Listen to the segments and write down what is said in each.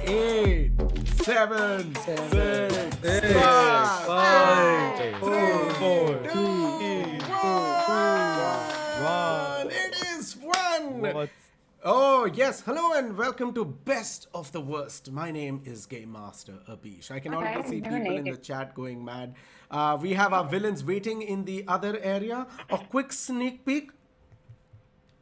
Eight, seven, six, five, five, four, three, two, one. It is one. Oh, yes. Hello and welcome to Best of the Worst. My name is Game Master Abish. I can already see people in the chat going mad. We have our villains waiting in the other area. A quick sneak peek.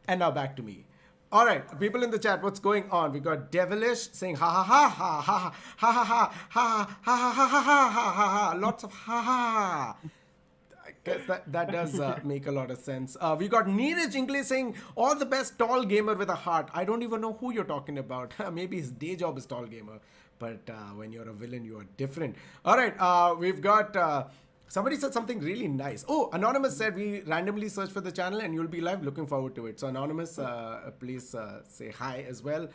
And now back to me. All right, people in the chat, what's going on? We got Devilish saying ha ha ha ha ha ha ha ha ha ha ha ha ha ha ha ha. Lots of ha ha. I guess that does make a lot of sense. We got Neeraj English saying all the best tall gamer with a heart. I don't even know who you're talking about. Maybe his day job is tall gamer, but when you're a villain, you are different. All right, we've got. Somebody said something really nice. Oh, Anonymous said we randomly search for the channel and you'll be live. Looking forward to it. So Anonymous, please say hi as well.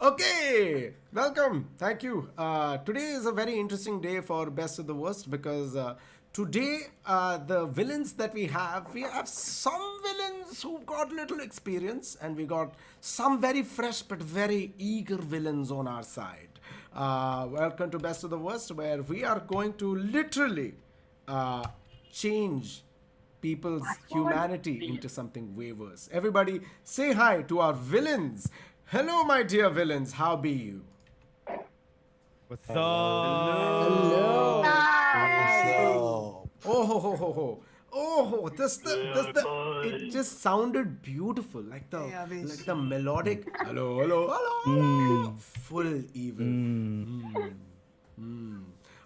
Okay, welcome. Thank you. Today is a very interesting day for Best of the Worst because today the villains that we have some villains who've got little experience and we got some very fresh but very eager villains on our side. Welcome to Best of the Worst, where we are going to literally change people's humanity into something way worse. Everybody say hi to our villains. Hello, my dear villains. How be you? What's up? Hello. Hello. Oh ho ho ho ho. Oh, it just sounded beautiful, like the melodic hello, full evil.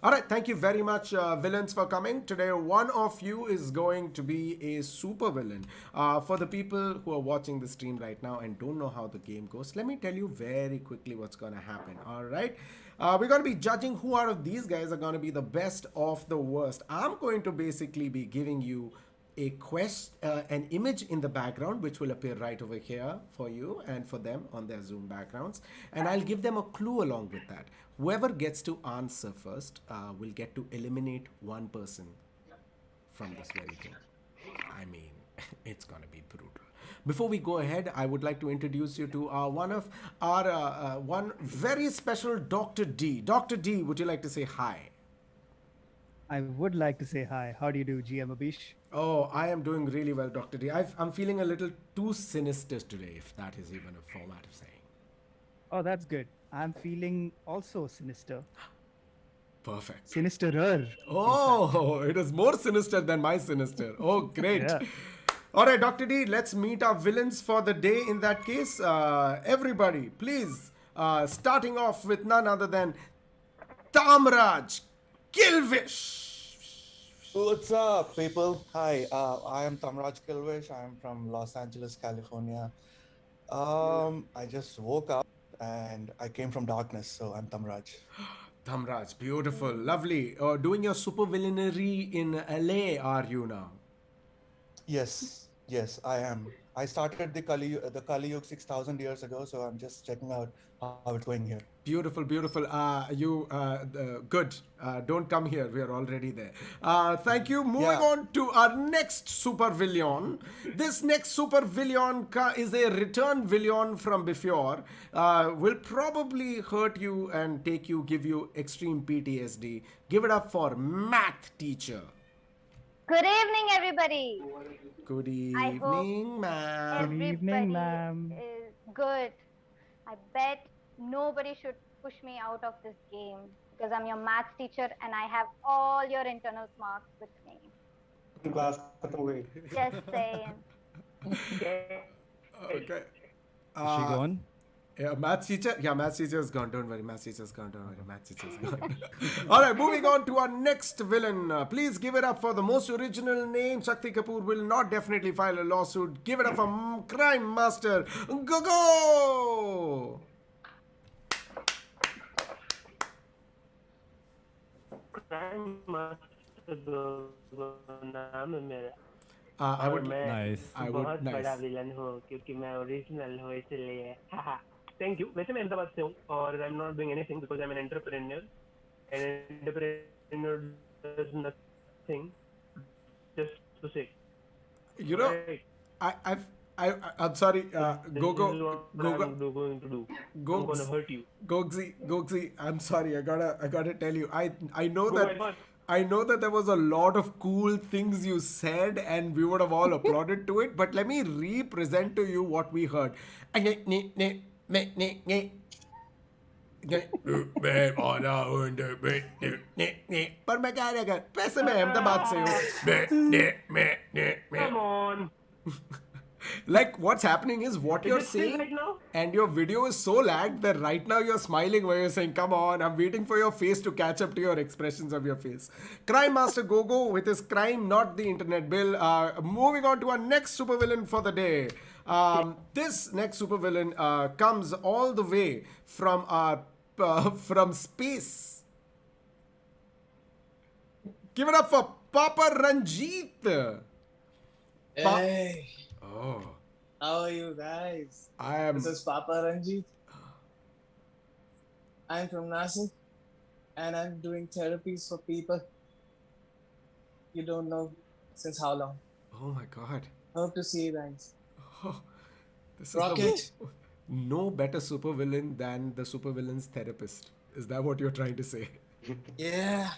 All right, thank you very much, villains, for coming. Today, one of you is going to be a super villain. For the people who are watching the stream right now and don't know how the game goes, let me tell you very quickly what's going to happen. All right, we're going to be judging who out of these guys are going to be the best of the worst. I'm going to basically be giving you a an image in the background which will appear right over here for you and for them on their Zoom backgrounds, and I'll give them a clue along with that. Whoever gets to answer first will get to eliminate one person from this very thing. I mean, it's gonna be brutal. Before we go ahead, I would like to introduce you to one very special Dr. D. Dr. D, would you like to say hi? I would like to say hi. How do you do, GM Abish? Oh, I am doing really well, Dr. D. I'm feeling a little too sinister today, if that is even a format of saying. Oh, that's good. I'm feeling also sinister. Perfect. Sinisterer. Oh, it is more sinister than my sinister. Oh, great. Yeah. All right, Dr. D, let's meet our villains for the day in that case. Everybody, please, starting off with none other than Tamraj Kilvish. What's up, people? Hi, I am Tamraj Kilvish. I am from Los Angeles, California. I just woke up and I came from darkness, so I'm Tamraj. Dhamraj, beautiful, lovely. Doing your super villainy in LA, are you now? Yes, I am. I started the Kali Yuga 6,000 years ago, so I'm just checking out how it's going here. Beautiful, beautiful. Good. Don't come here. We are already there. Thank you. Moving Yeah, on to our next super villain. This next super villain is a return villain from before. Will probably hurt you and give you extreme PTSD. Give it up for math teacher. Good evening, everybody. Good I hope evening, Good ma'am. evening, everybody ma'am. is good. I bet nobody should push me out of this game because I'm your maths teacher and I have all your internals marks with me. class खत्म हो गई. Just saying. Okay. Is she Uh, gone? Yeah, maths teacher. Yeah, maths teacher is gone. Don't worry, maths teacher's gone. Don't worry, maths teacher's gone. All right, moving on to our next villain. Please give it up for the most original name. Shakti Kapoor will not definitely file a lawsuit. Give it up for Crime Master. Go go! नाम है मेरा I और would. मैं Nice. I बहुत would. बड़ा Nice. Villain हूँ क्योंकि मैं ओरिजिनल हूँ इसलिए थैंक यू वैसे मैं अहमदाबाद से हूँ और I am not doing anything because I am an entrepreneur and entrepreneur does nothing just to say You know, right I've. I'm sorry. this Go go is what go go. I'm going to do. Go, I'm gonna hurt you. Gogzi, I'm sorry. I gotta tell you. I know Go that ahead, boss. I know that there was a lot of cool things you said, and we would have all applauded to it. But let me represent to you what we heard. पर मैं कह रहा पैसे मैं अहमदाबाद से Come हूँ. on. Like what's happening is what Is you're it still saying, right now? and your video is so lagged that right now you're smiling where you're saying, "Come on, I'm waiting for your face to catch up to your expressions of your face." Crime Master Gogo with his crime, not the internet bill. Moving on to our next supervillain for the day. This next supervillain comes all the way from from space. Give it up for Papa Ranjit. Hey, Oh, how are you guys? I am. This is Papa Ranjit. I'm from Nasik and I'm doing therapies for people. You don't know since how long. Oh my God. Hope to see you guys. Oh, this Rocket. is no better supervillain than the supervillain's therapist. Is that what you're trying to say? Yeah.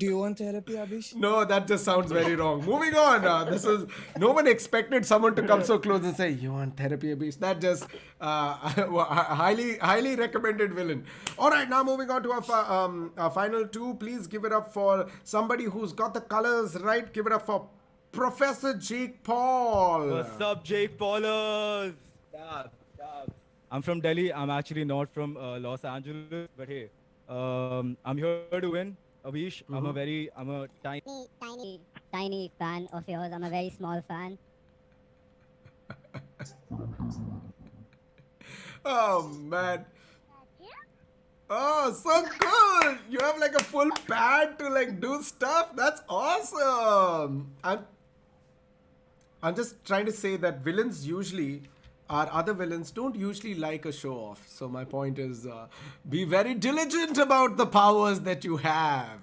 Do you want therapy, Abish? No, that just sounds very wrong. Moving on. This is no one expected someone to come so close and say, "You want therapy, Abish?" That just highly recommended villain. All right, now moving on to our final two. Please give it up for somebody who's got the colors right. Give it up for Professor Jake Paul. What's up, Jake Paulers? I'm from Delhi. I'm actually not from Los Angeles, but hey, I'm here to win. Abish, I'm a tiny fan of yours. I'm a very small fan. Oh man. Oh, so cool! You have like a full pad to like do stuff. That's awesome. I'm just trying to say that villains usually, our other villains don't usually like a show off. So my point is, be very diligent about the powers that you have.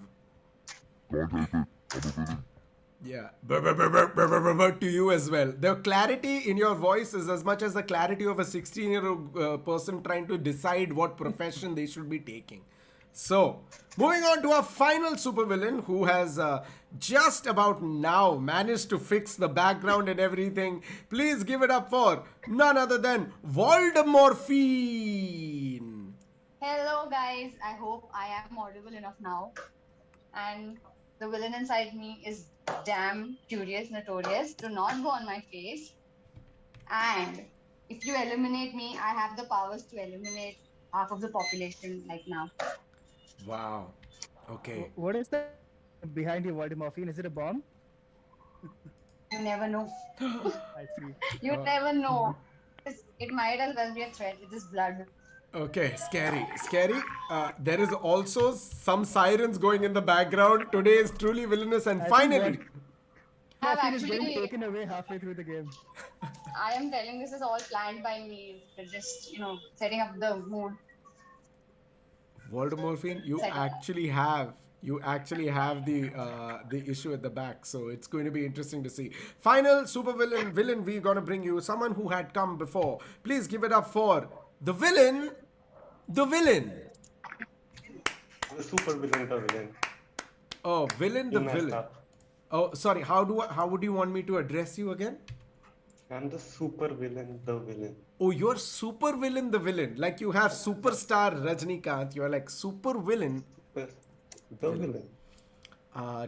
Yeah, to you as well. The clarity in your voice is as much as the clarity of a 16-year-old person trying to decide what profession they should be taking. So, moving on to our final supervillain who has just about now managed to fix the background and everything. Please give it up for none other than Voldemorphine. Hello, guys. I hope I am audible enough now. And the villain inside me is damn curious, notorious. Do not go on my face. And if you eliminate me, I have the powers to eliminate half of the population like now. Wow. Okay. What is that? behind you, Voldemorphine? Is it a bomb? You never know. I see. You never know. It might as well be a threat with his blood. Okay, scary. There is also some sirens going in the background. Today is truly villainous, and I think finally, I've Voldemorphine is getting actually, taken away halfway through the game. I am telling this is all planned by me. Just, setting up the mood. Voldemorphine, you Set up. actually have the issue at the back, so it's going to be interesting to see. Final super villain, we're gonna bring you someone who had come before. Please give it up for the villain. The super villain, the villain. Oh, villain, the You messed villain. up. Oh, sorry. How would you want me to address you again? I'm the super villain, the villain. Oh, you're super villain, the villain. Like you have superstar Rajnikant. You're like super villain. The villain.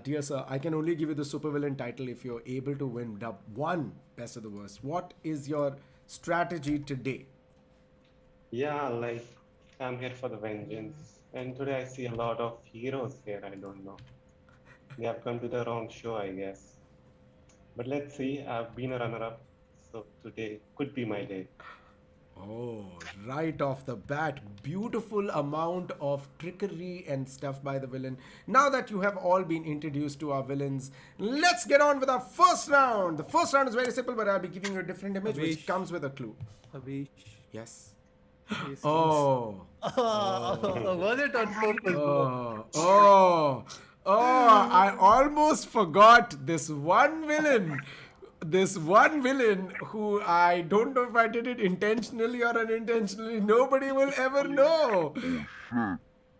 Dear sir, I can only give you the super villain title if you're able to win one best of the worst. What is your strategy today? Yeah, like I'm here for the vengeance. And today I see a lot of heroes here, I don't know. They have come to the wrong show, I guess. But let's see, I've been a runner-up, so today could be my day. Oh, right off the bat, beautiful amount of trickery and stuff by the villain. Now that you have all been introduced to our villains, let's get on with our first round. The first round is very simple, but I'll be giving you a different image which Abish. comes with a clue. Abish. Yes. Yes, Oh. was it on purpose? Oh, I almost forgot this one villain. This one villain who I don't know if I did it intentionally or unintentionally. Nobody will ever know.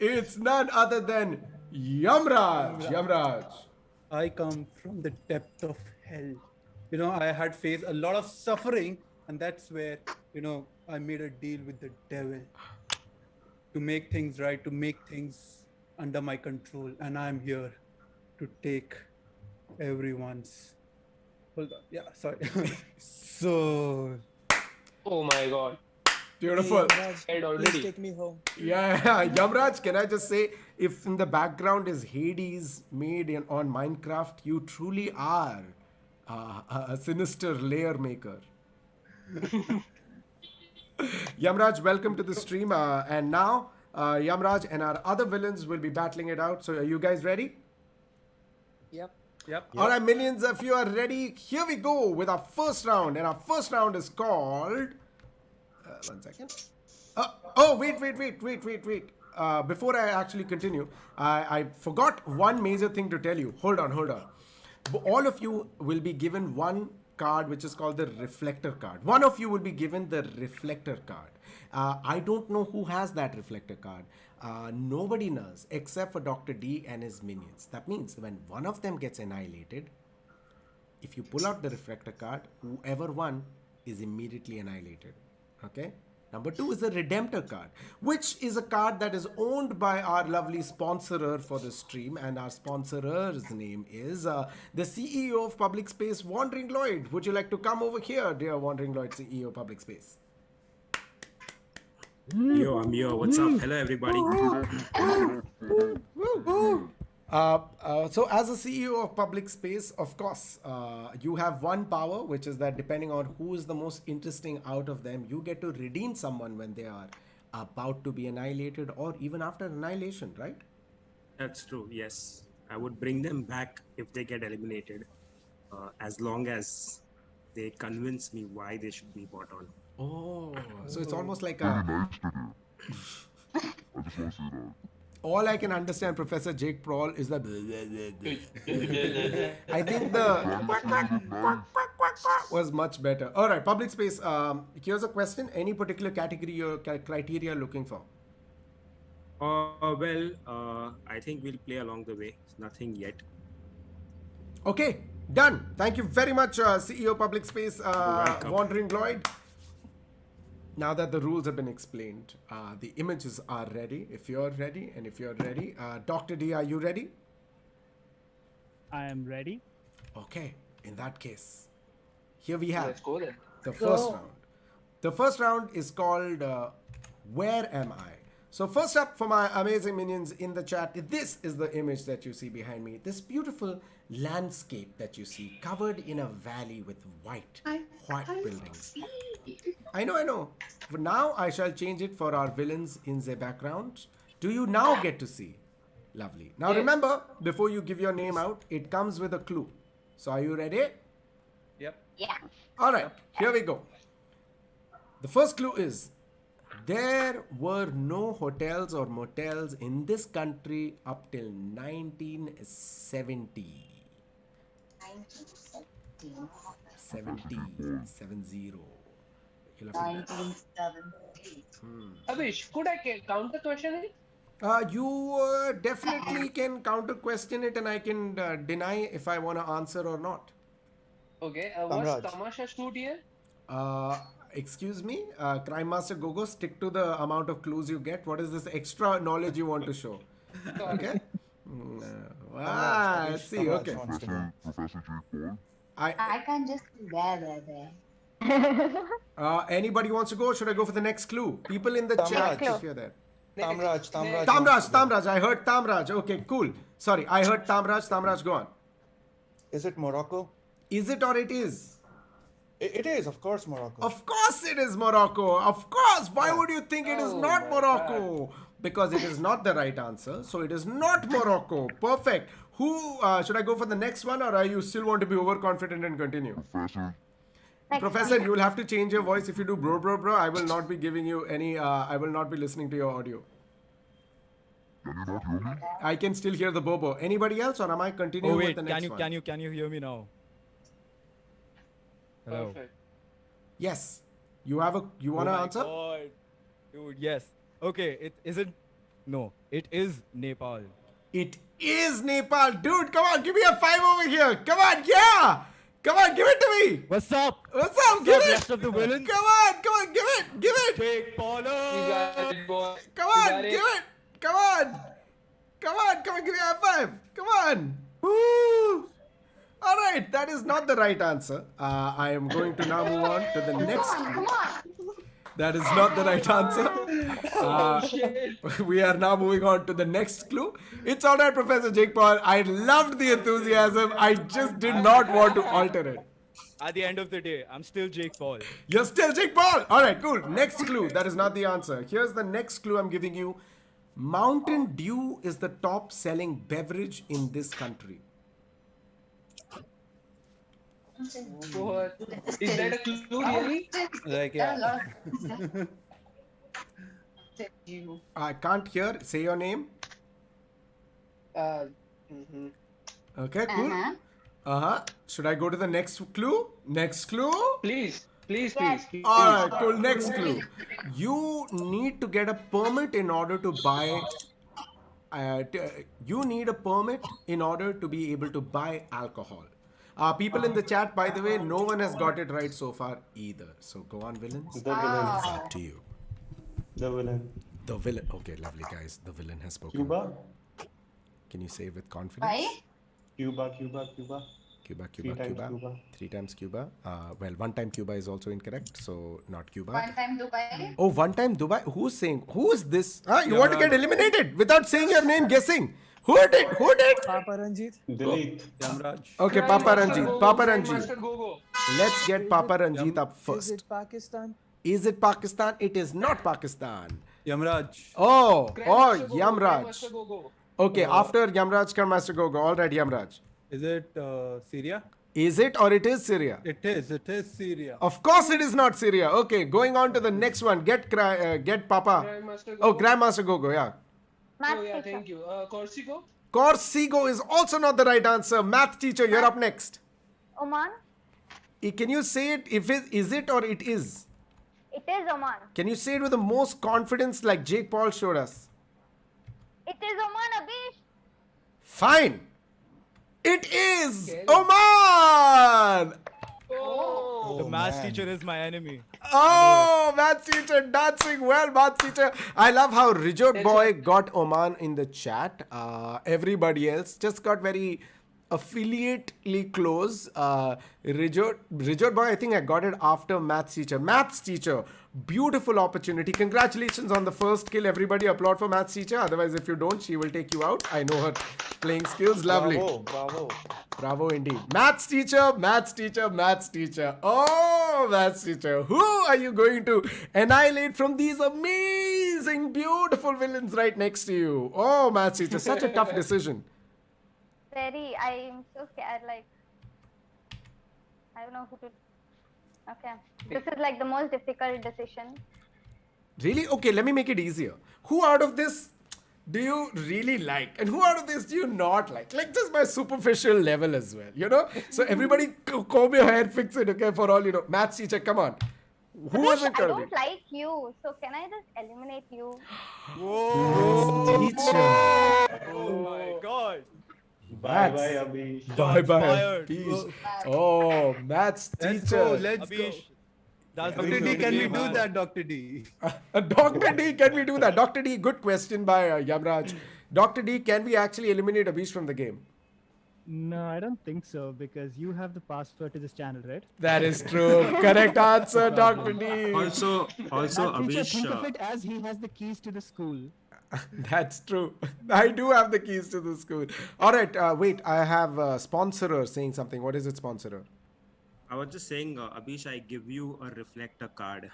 It's none other than Yamraj. I come from the depth of hell. I had faced a lot of suffering, and that's where, I made a deal with the devil to make things right, to make things under my control. And I'm here to take everyone's. Hold on. Yeah, sorry. So. Oh my god. Beautiful. Dead already. Please take me home. Yeah, Yamraj, can I just say, if in the background is Hades made on Minecraft, you truly are a sinister layer maker. Yamraj, welcome to the stream. And now, Yamraj and our other villains will be battling it out. So are you guys ready? Yep. All right, millions, if you are ready, here we go with our first round. And our first round is called... one second. Wait. Before I actually continue, I forgot one major thing to tell you. Hold on. All of you will be given one card which is called the reflector card. One of you will be given the reflector card. I don't know who has that reflector card. Nobody knows except for Dr. D and his minions. That means when one of them gets annihilated, if you pull out the reflector card, whoever won is immediately annihilated. Okay? Number 2 is the Redemptor card, which is a card that is owned by our lovely sponsorer for the stream, and our sponsorer's name is the CEO of Public Space, Wandering Lloyd. Would you like to come over here, dear Wandering Lloyd, CEO Public Space? Yo, I'm yo. What's up? Hello, everybody. So as a CEO of Public Space, of course, you have one power, which is that depending on who is the most interesting out of them, you get to redeem someone when they are about to be annihilated or even after annihilation, right? That's true. Yes, I would bring them back if they get eliminated, as long as they convince me why they should be brought on. Oh, so it's almost like a... All I can understand, Professor Jake Prawl, is that I think the was much better. All right, Public Space. Here's a question: any particular category or criteria you're looking for? I think we'll play along the way. Nothing yet. Okay, done. Thank you very much, CEO Public Space, Wandering Lloyd. Now that the rules have been explained, the images are ready. If you're ready, Dr. D, are you ready? I am ready. Okay, in that case, here we have Let's go then. the first round. The first round is called Where Am I? So first up for my amazing minions in the chat, this is the image that you see behind me. This beautiful landscape that you see covered in a valley with white buildings. I know. For now, I shall change it for our villains in the background. Do you now get to see? Lovely. Now remember, before you give your name out, it comes with a clue. So are you ready? Yep. Yeah. All right, here we go. The first clue is, there were no hotels or motels in this country up till 1970. 70. You'll have to- 1970. Abish, could I count the question? You definitely can counter question it, and I can deny if I want to answer or not. Okay, was Tamraj. Tamasha shoot here? Excuse me, Crime Master Gogo, stick to the amount of clues you get. What is this extra knowledge you want to show? Okay. I see. Tamraj Okay. wants to go. I can't just be there. Anybody wants to go? Should I go for the next clue? People in the chat, Tamraj. if you're there. Tamraj. Tamraj. I heard Tamraj. Okay, cool. Sorry, I heard Tamraj. Tamraj, go on. Is it Morocco? Is it or it is? It is, of course, Morocco. Of course it is Morocco. Of course. Why would you think it is not Morocco? Because it is not the right answer. So it is not Morocco. Perfect. Who should I go for the next one, or are you still want to be overconfident and continue? Professor, you will have to change your voice. If you do bro, I will not be giving you any. I will not be listening to your audio. Can you not hear me? I can still hear the bobo. Anybody else, or am I continuing with the next one? Can you hear me now? Hello. Perfect. Yes. You wanna answer? God. Dude, yes. Okay, it isn't. No, it is Nepal. It is Nepal. Dude, come on, give me a 5 over here. Come on, yeah. Come on, give it to me. What's up? What's up? Give it. Rest of the villains? Come on, give it. Jake Paul. You got it, boy. Come You on, got give it. Come on, give me a high 5. Come on. Woo. All right, that is not the right answer. I am going to now move on to the next. Come on. That is not the right answer. We are now moving on to the next clue. It's all right, Professor Jake Paul. I loved the enthusiasm. I just did not want to alter it. At the end of the day, I'm still Jake Paul. You're still Jake Paul. All right, cool. Next clue. That is not the answer. Here's the next clue I'm giving you. Mountain Dew is the top selling beverage in this country. What? Is that a clue, really? Like, There are a yeah. lot of you. I can't hear. Say your name. Okay, cool. Should I go to the next clue? Next clue? Please. All right, cool. Next clue. You need to get a permit in order to buy. You need a permit in order to be able to buy alcohol. People in the chat, by the way, no one has got it right so far either. So go on, villains. The villain. It's up to you. The villain. The villain. Okay, lovely guys. The villain has spoken. Cuba. Can you say with confidence? Why? Cuba. Cuba. 3 times Cuba. 3 times Cuba. Well, 1 time Cuba is also incorrect, so not Cuba. One time Dubai. Oh, 1 time Dubai. Who's saying? Who is this? You want to get eliminated without saying your name, guessing? Who did? Papa Ranjit. Delete. Yamraj. Okay, Papa Ranjit. Master Gogo. Let's get Papa Ranjit up Is first. it Pakistan? Is it Pakistan? It is not Pakistan. Yamraj. Oh, Grandmaster Gogo, Yamraj. Grandmaster Gogo. Okay, after Yamraj, Grandmaster Gogo. All right, Yamraj. Is it Syria? Is it or it is Syria? It is Syria. Of course it is not Syria. Okay, going on to the next one. Get Papa. Grandmaster Oh, Gogo. Grandmaster Gogo, yeah. Oh, yeah, thank you. Corsico? Corsico is also not the right answer. Math teacher, you're up next. Oman? Can you say it? Is it or it is? It is Oman. Can you say it with the most confidence like Jake Paul showed us? It is Oman, Abish. Fine. It is Oman. Oh. The maths teacher is my enemy. Oh, maths teacher dancing well, maths teacher. I love how Rijot Boy got Oman in the chat. Everybody else just got very affiliately close. Rijot Boy, I think I got it after maths teacher. Maths teacher, Beautiful opportunity. Congratulations on the first kill. Everybody applaud for maths teacher. Otherwise, if you don't, she will take you out. I know her playing skills. Lovely. Bravo. Bravo indeed. Maths teacher, maths teacher, maths teacher. Oh, maths teacher. Who are you going to annihilate from these amazing, beautiful villains right next to you? Oh, maths teacher. Such a tough decision. Very. I'm so scared. Like, I don't know who to. Okay. This is like the most difficult decision. Really? Okay, let me make it easier. Who out of this do you really like? And who out of this do you not like? Like just by superficial level as well, you know? So everybody comb your hair, fix it, okay, for all you know. Maths teacher, come on. Who is it I going to don't be? like you, so can I just eliminate you? Maths teacher. Oh my god. Bye bye, Abish. Bye bye, Fired. Abish. Oh, maths Let's teacher. go. Let's Abish, go. that's Dr. D, can we do that, Dr. D? Dr. D, can we do that? Dr. D, good question by Yamraj. Dr. D, can we actually eliminate Abish from the game? No, I don't think so because you have the password to this channel, right? That is true. Correct answer, Dr. D. Also, Math teacher, Abish. think of it as he has the keys to the school. That's true. I do have the keys to the school. All right. Wait, I have a sponsorer saying something. What is it, sponsorer? I was just saying, Abish, I give you a reflector card.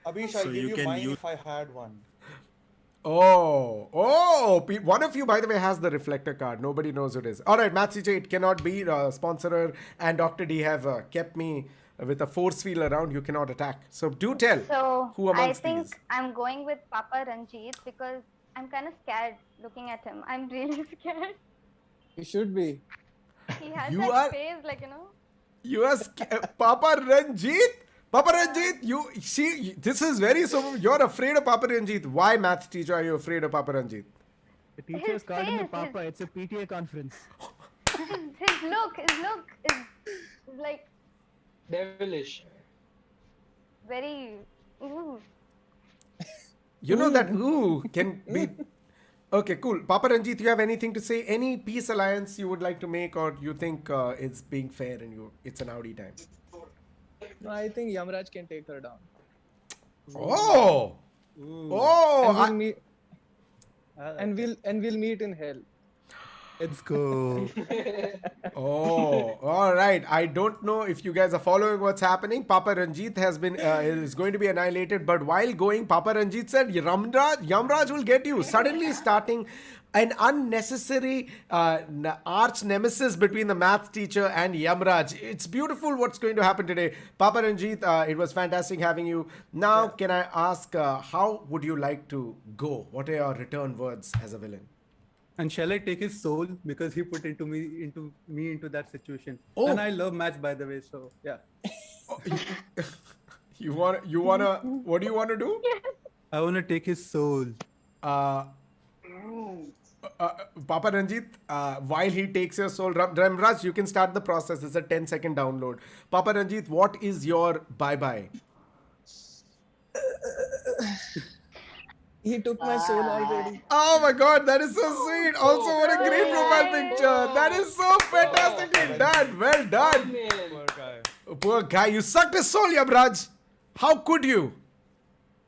Abish, So I'll give you you can mine use- if I had one. One of you, by the way, has the reflector card. Nobody knows who it is. All right, maths teacher, it cannot be. Sponsorer and Dr. D have kept me with a force field around. You cannot attack. So do tell. So Who I amongst think these? I'm going with Papa Ranjit because I'm kind of scared looking at him. I'm really scared. You should be. He has You that are- face, like, you know. You are Papa Ranjit. Papa Ranjit, this is very so. You're afraid of Papa Ranjit. Why, maths teacher, are you afraid of Papa Ranjit? The teacher's His calling you face, Papa. It's a PTA conference. His look is like Devilish. very. Ooh. You know that can be. Okay, cool. Papa Ranjit, you have anything to say? Any peace alliance you would like to make, or you think it's being fair and it's an Audi time? No, I think Yamraj can take her down. Oh, And we'll meet. And we'll meet in hell. Let's go. Oh, all right. I don't know if you guys are following what's happening. Papa Ranjit is going to be annihilated. But while going, Papa Ranjit said, Yamraj will get you. Suddenly starting an unnecessary arch nemesis between the maths teacher and Yamraj. It's beautiful what's going to happen today. Papa Ranjit, it was fantastic having you. Now, can I ask, how would you like to go? What are your return words as a villain? And shall I take his soul because he put me into that situation? Oh. And I love match, by the way. So yeah. You wanna? What do you want to do? I want to take his soul. Papa Ranjit, while he takes your soul, Ramraj, you can start the process. It's a 10-second download. Papa Ranjit, what is your bye-bye? He took my soul already. Oh my God, that is so sweet. Also, what a great profile picture. That is so fantastically done. Well done. Poor guy. Poor guy, you sucked his soul, Yabraj. How could you?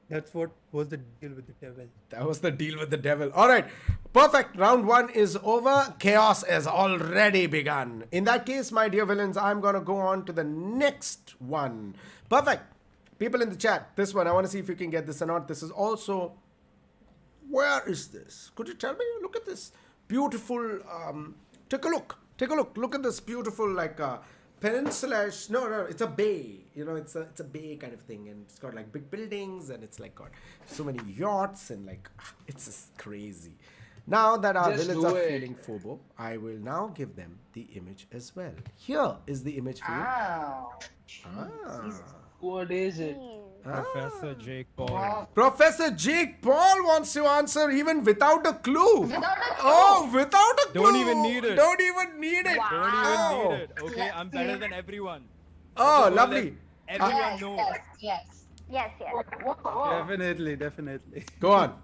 That's what was the deal with the devil. That was the deal with the devil. All right. Perfect. Round 1 is over. Chaos has already begun. In that case, my dear villains, I'm going to go on to the next one. Perfect. People in the chat, this one, I want to see if you can get this or not. This is also... Where is this? Could you tell me? Look at this beautiful... take a look. Take a look. Look at this beautiful, like, peninsula. No, it's a bay. You know, it's a bay kind of thing. And it's got, like, big buildings. And it's, like, got so many yachts. And, like, it's just crazy. Now that our Just villains do are it. feeling phobo, I will now give them the image as well. Here is the image for you. Ow. What is it? Professor Jake Paul. Professor Jake Paul wants to answer even without a clue. Without a clue. Oh, without a clue. Don't even need it. Don't even need it. Don't Oh. even need it. Okay, I'm better than everyone. Oh, Just lovely. let Everyone Yes, knows. yes. Definitely. Go on.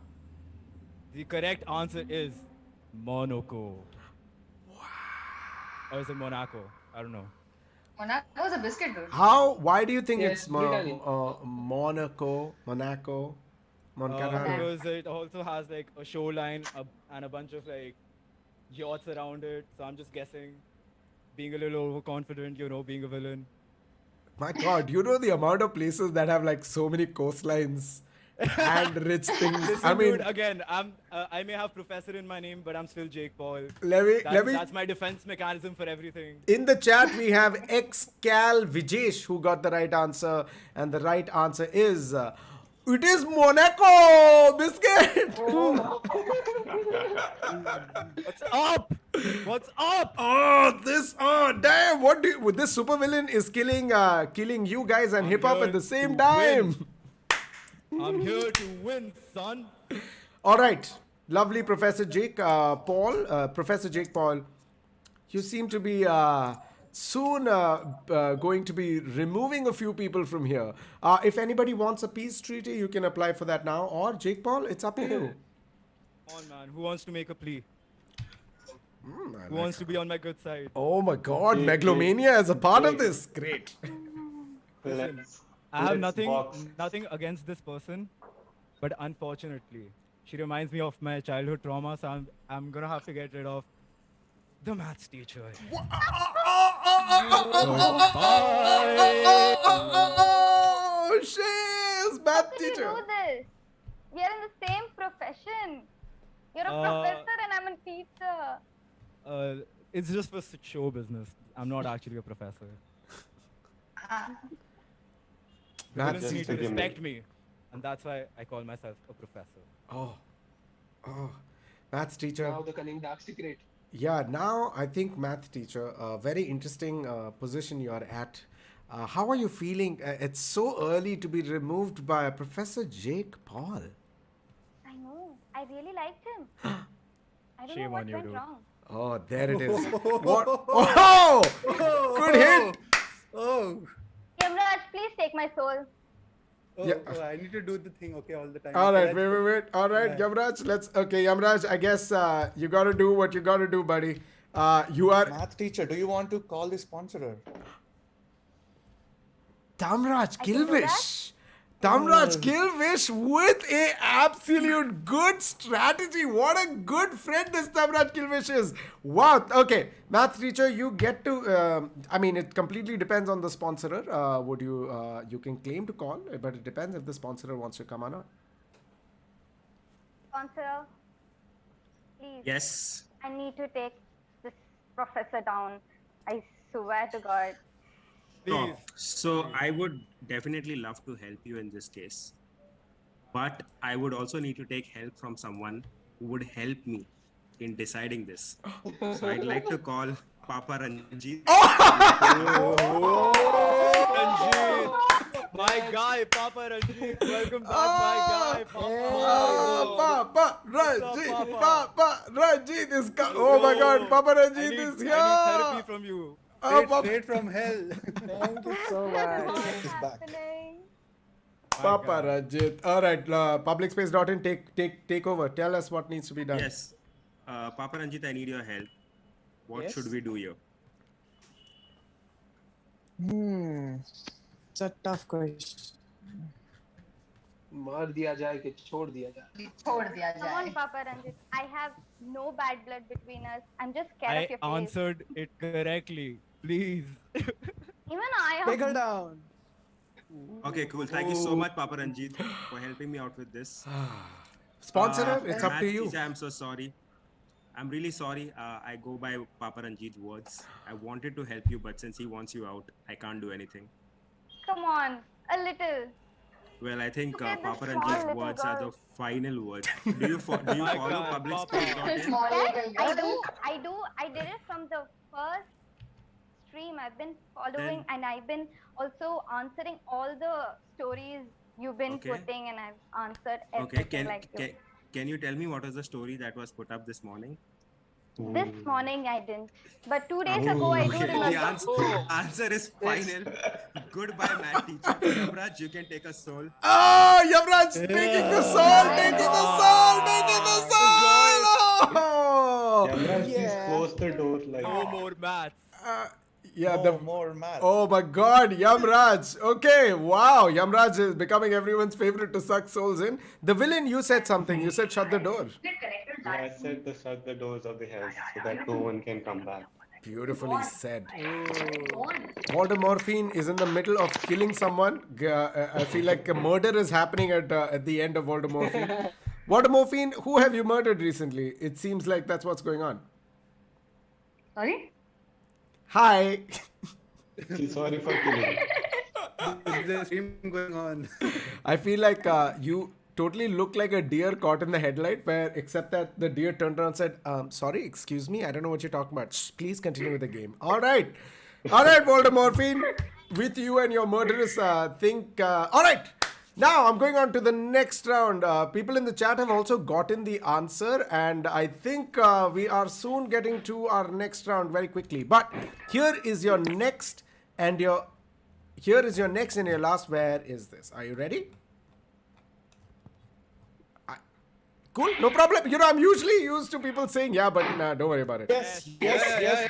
The correct answer is Monaco. Or is it Monaco? I don't know. Monaco is a biscuit, dude. Why do you think Yes, it's Britannia. Monaco, Montcarral? Because it also has like a shoreline and a bunch of like yachts around it. So I'm just guessing, being a little overconfident, being a villain. My God, you know the amount of places that have like so many coastlines and rich things. Listen, I mean, dude, again, I may have professor in my name, but I'm still Jake Paul. That's my defense mechanism for everything. in the chat we have Xcal Vijesh who got the right answer, and the right answer is it is Monaco biscuit. What's up? What's up? Damn! This supervillain is killing you guys and hip hop at the same time. I'm here to win, son. All right, lovely Professor Jake Paul. Professor Jake Paul, you seem to be soon going to be removing a few people from here. If anybody wants a peace treaty, you can apply for that now. Or Jake Paul, it's up to you. On, man. Who wants to make a plea? Who like wants to be on my good side? Oh my God, megalomania is a part of this. Great. Listen, I have nothing against this person, but unfortunately, she reminds me of my childhood trauma, so I'm gonna have to get rid of the maths teacher. Oh, she's math teacher. How can you do this? We are in the same profession. You're a professor and I'm a teacher. It's just for show business. I'm not actually a professor. The villains need to respect me, and that's why I call myself a professor. Oh, maths teacher. Now the cunning dark secret. Yeah, now I think math teacher, a very interesting position you are at. How are you feeling? It's so early to be removed by Professor Jake Paul. I know. I really liked him. I don't Shame know what on you, went dude. wrong. Oh, there it is. What? Oh! Good hit. Oh. Yamraj, please take my soul. I need to do the thing, okay, all the time. All Okay, right, wait. All right, Yamraj, Yamraj, I guess you got to do what you got to do, buddy. You are... Math teacher, do you want to call the sponsorer? Tamraj Kilvish. Tamraj Kilvish with a absolute good strategy. What a good friend this Tamraj Kilvish is. Wow. Okay, math teacher, you get to. I mean, it completely depends on the sponsorer. Would you? You can claim to call, but it depends if the sponsorer wants to come or not. Sponsor, please. Yes. I need to take this professor down. I swear to God. Oh, so I would definitely love to help you in this case, but I would also need to take help from someone who would help me in deciding this. So I'd like to call Papa Ranjit. Ranjit! My guy, Papa Ranjit. Welcome back, my guy, Papa Ranjit is oh my God, Papa Ranjit is here. I need therapy from you. Straight from hell. Thank you so much. He's back. Papa Ranjit. All right, publicspace.in, take over. Tell us what needs to be done. Yes. Papa Ranjit, I need your help. What Yes? should we do here? It's a tough question. मार दिया जाए कि छोड़ दिया जाए. छोड़ दिया Come on, जाए. Papa Ranjit. I have no bad blood between us. I'm just scared I of your face. answered it correctly. Please. Even I am. Take her down. Okay, cool. Thank you so much, Papa Ranjit, for helping me out with this. Sponsorer, it's up Math to you. teacher, I'm so sorry. I'm really sorry. I go by Papa Ranjit's words. I wanted to help you, but since he wants you out, I can't do anything. Come on, a little. Well, I think Look at this Papa small Ranjit's little words are the girl. final words. Do you follow God, public Papa. space? Small Yes, little I girl. do. I did it from the first stream. I've been following Then- and I've been also answering all the stories you've been Okay. putting, and I've answered Okay, everything like you. can you tell me what was the story that was put up this morning? This morning I didn't, but 2 days ago I do Okay, remember. the answer is final. Goodbye, math teacher. Yavraj, you can take a soul. Oh, Yavraj taking the soul, taking the soul, taking the soul. Oh. Yamraj, please close the door. Like, No more maths. Yeah, more math. Oh my God, Yamraj. Okay, wow, Yamraj is becoming everyone's favorite to suck souls in. The villain, you said something. You said shut the door. Yeah, I said to shut the doors of the house so that no one can come back. Beautifully said. Voldemorphine is in the middle of killing someone. I feel like a murder is happening at the end of Voldemorphine. Voldemorphine, who have you murdered recently? It seems like that's what's going on. Sorry? Hi. She's sorry for killing. There's a stream going on. I feel like you totally look like a deer caught in the headlight, where except that the deer turned around and said, sorry, excuse me, I don't know what you're talking about. Shh, please continue with the game. All right, Voldemorphine, with you and your murderous thing. All right, now I'm going on to the next round. People in the chat have also gotten the answer, and I think we are soon getting to our next round very quickly. But here is your next and your last. Where is this? Are you ready? Cool, no problem. You know, I'm usually used to people saying, yeah, but nah, don't worry about it. Let's do it. Yeah,